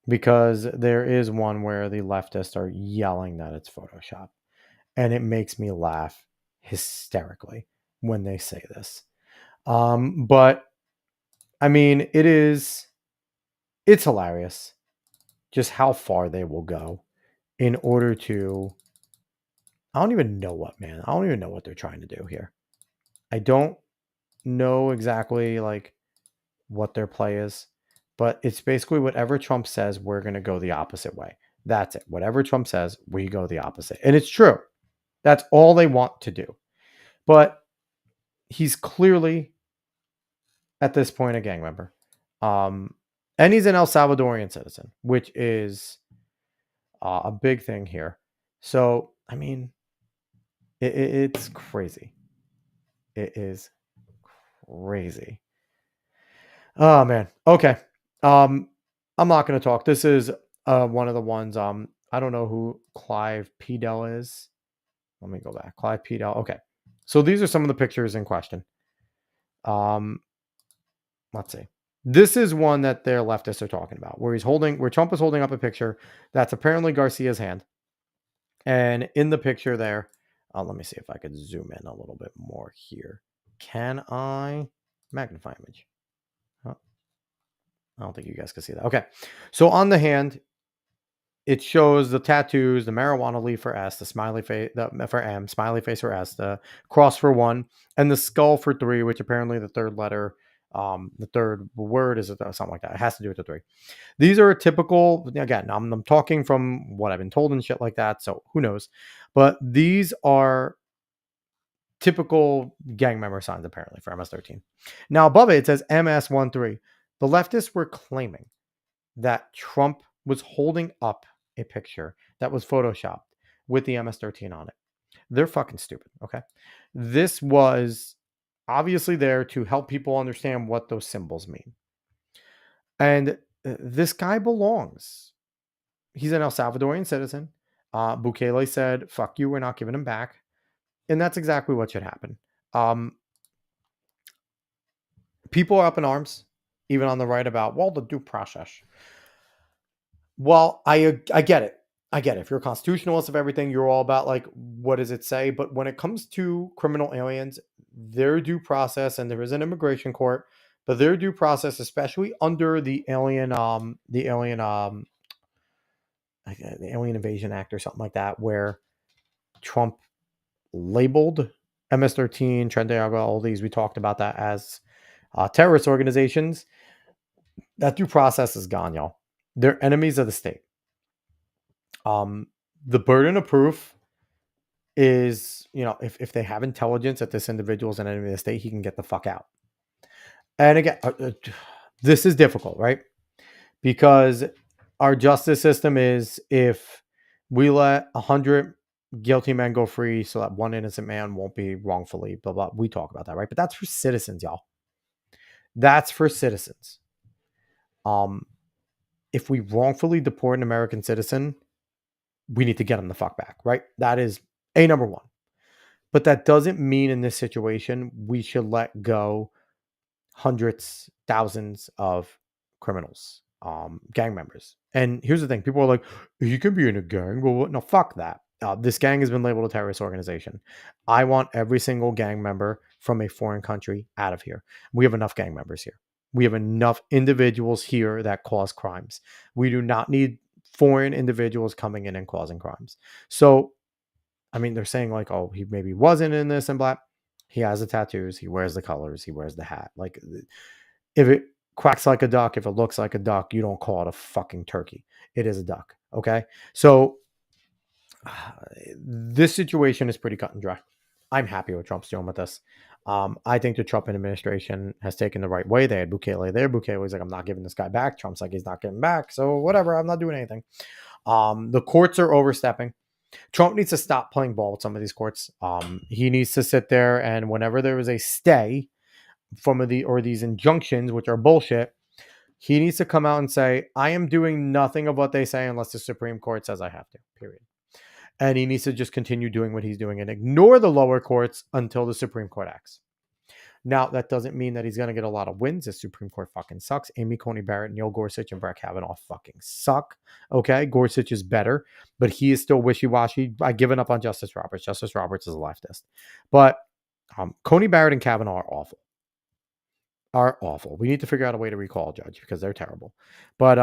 because there is one where the leftists are yelling that it's photoshopped, and it makes me laugh hysterically when they say this. But I mean, it's hilarious just how far they will go in order to, I don't even know what they're trying to do here. I don't know exactly like what their play is, but it's basically whatever Trump says, we're going to go the opposite way. That's it. Whatever Trump says, we go the opposite. And it's true. That's all they want to do. But he's clearly at this point a gang member. And he's an El Salvadorian citizen, which is a big thing here. So, I mean, it's crazy. It is crazy. Oh man. Okay. I'm not going to talk. This is one of the ones. I don't know who Clive Pedel is. Let me go back. Clive Pedel. Okay. So these are some of the pictures in question. Let's see. This is one that their leftists are talking about, where Trump is holding up a picture that's apparently Garcia's hand. And in the picture there, let me see if I could zoom in a little bit more here. Can I magnify image? I don't think you guys can see that. Okay. So on the hand, it shows the tattoos, the marijuana leaf for S, the smiley face for M, smiley face for S, the cross for 1, and the skull for 3, which apparently the third letter, the third word is something like that. It has to do with the 3. These are typical, again, I'm talking from what I've been told and shit like that, so who knows. But these are typical gang member signs, apparently, for MS-13. Now, above it says MS-13. The leftists were claiming that Trump was holding up a picture that was photoshopped with the MS-13 on it. They're fucking stupid, okay? This was obviously there to help people understand what those symbols mean. And this guy belongs. He's an El Salvadorian citizen. Bukele said, fuck you, we're not giving him back. And that's exactly what should happen. People are up in arms, even on the right, about, well, the due process. Well, I get it. I get it. If you're a constitutionalist of everything, you're all about like, what does it say? But when it comes to criminal aliens, their due process, and there is an immigration court, but their due process, especially under the Alien Invasion Act or something like that, where Trump labeled MS-13, Trendiago, all these, we talked about that as terrorist organizations. That due process is gone, y'all. They're enemies of the state. The burden of proof is, if they have intelligence that this individual is an enemy of the state, he can get the fuck out. And again, this is difficult, right? Because our justice system is, if we let 100 guilty men go free so that one innocent man won't be wrongfully, blah, blah, we talk about that, right? But that's for citizens, y'all. That's for citizens. If we wrongfully deport an American citizen, we need to get him the fuck back, right? That is number one. But that doesn't mean in this situation we should let go hundreds, thousands of criminals, gang members. And here's the thing. People are like, you can be in a gang. Well, no, fuck that. This gang has been labeled a terrorist organization. I want every single gang member from a foreign country out of here. We have enough gang members here. We have enough individuals here that cause crimes. We do not need foreign individuals coming in and causing crimes. So, I mean, they're saying like, oh, he maybe wasn't in this and blah. He has the tattoos. He wears the colors. He wears the hat. Like, if it quacks like a duck, if it looks like a duck, you don't call it a fucking turkey. It is a duck. Okay. So this situation is pretty cut and dry. I'm happy with Trump's doing with this. I think the Trump administration has taken the right way. They had Bukele there. Bukele was like, I'm not giving this guy back. Trump's like, he's not giving back. So whatever, I'm not doing anything. The courts are overstepping. Trump needs to stop playing ball with some of these courts. He needs to sit there, and whenever there is a stay from these injunctions, which are bullshit, he needs to come out and say, I am doing nothing of what they say unless the Supreme Court says I have to, period. And he needs to just continue doing what he's doing and ignore the lower courts until the Supreme Court acts. Now, that doesn't mean that he's going to get a lot of wins. The Supreme Court fucking sucks. Amy Coney Barrett, Neil Gorsuch, and Brett Kavanaugh fucking suck. Okay, Gorsuch is better, but he is still wishy-washy. I've given up on Justice Roberts. Justice Roberts is a leftist. But Coney Barrett and Kavanaugh are awful. We need to figure out a way to recall a judge because they're terrible. But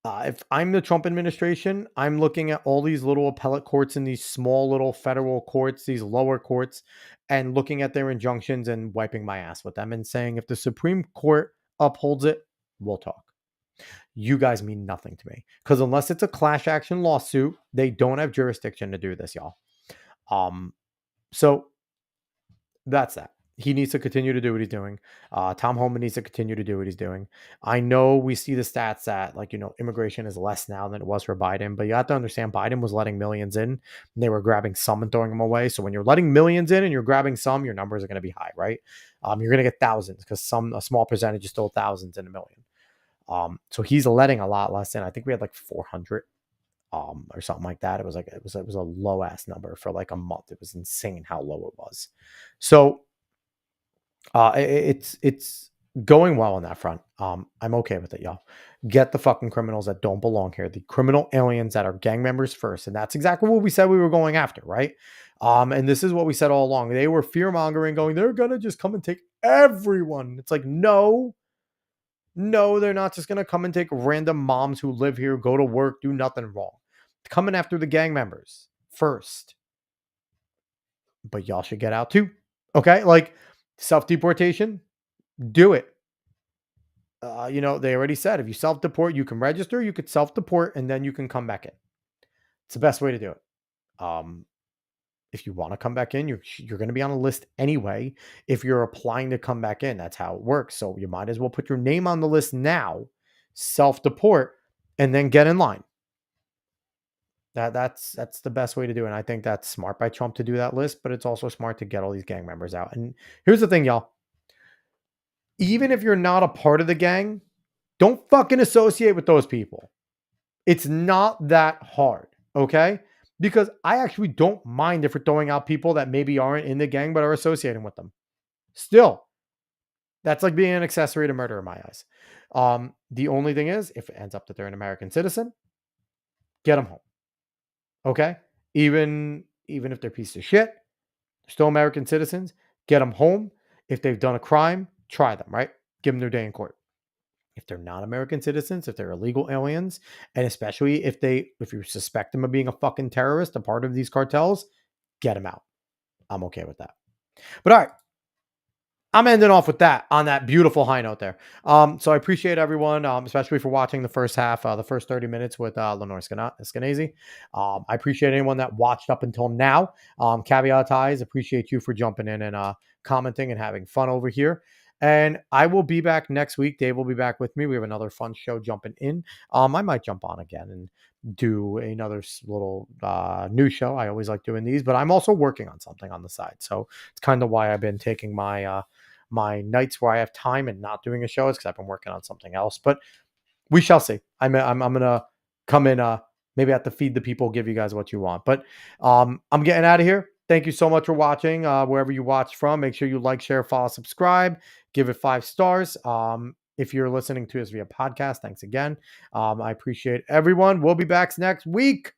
if I'm the Trump administration, I'm looking at all these little appellate courts and these small little federal courts, these lower courts, and looking at their injunctions and wiping my ass with them and saying, if the Supreme Court upholds it, we'll talk. You guys mean nothing to me because unless it's a class action lawsuit, they don't have jurisdiction to do this, y'all. So that's that. He needs to continue to do what he's doing. Tom Homan needs to continue to do what he's doing. I know we see the stats that, immigration is less now than it was for Biden, but you have to understand Biden was letting millions in and they were grabbing some and throwing them away. So when you're letting millions in and you're grabbing some, your numbers are going to be high, right? You're going to get thousands because a small percentage is still thousands in a million. So he's letting a lot less in. I think we had 400 or something like that. It was a low ass number for a month. It was insane how low it was. So it's going well on that front. I'm okay with it, y'all. Get the fucking criminals that don't belong here, the criminal aliens that are gang members first, and that's exactly what we said we were going after, right? And this is what we said all along. They were fear mongering, going, they're gonna just come and take everyone. It's like, no, they're not just gonna come and take random moms who live here, go to work, do nothing wrong. Coming after the gang members first, but y'all should get out too. Okay, self-deportation, do it. They already said if you self-deport, you can register, you could self-deport, and then you can come back in. It's the best way to do it. If you want to come back in, you're going to be on a list anyway. If you're applying to come back in, that's how it works. So you might as well put your name on the list now, self-deport, and then get in line. That's the best way to do it. And I think that's smart by Trump to do that list, but it's also smart to get all these gang members out. And here's the thing, y'all. Even if you're not a part of the gang, don't fucking associate with those people. It's not that hard, okay? Because I actually don't mind if we're throwing out people that maybe aren't in the gang but are associating with them. Still, that's like being an accessory to murder in my eyes. The only thing is, if it ends up that they're an American citizen, get them home. Okay? Even if they're pieces of shit, they're still American citizens, get them home. If they've done a crime, try them, right? Give them their day in court. If they're not American citizens, if they're illegal aliens, and especially if you suspect them of being a fucking terrorist, a part of these cartels, get them out. I'm okay with that. But all right, I'm ending off with that on that beautiful high note there. So I appreciate everyone, especially for watching the first half, the first 30 minutes with Lenore Skenazy. I appreciate anyone that watched up until now. Caveat eyes, appreciate you for jumping in and commenting and having fun over here. And I will be back next week. Dave will be back with me. We have another fun show jumping in. I might jump on again and do another little new show. I always like doing these, but I'm also working on something on the side. So it's kind of why I've been taking my my nights where I have time and not doing a show is because I've been working on something else. But we shall see. I'm gonna come in. Maybe I have to feed the people, give you guys what you want. But I'm getting out of here. Thank you so much for watching. Wherever you watch from, make sure you like, share, follow, subscribe, give it 5 stars. If you're listening to us via podcast, thanks again. I appreciate everyone. We'll be back next week.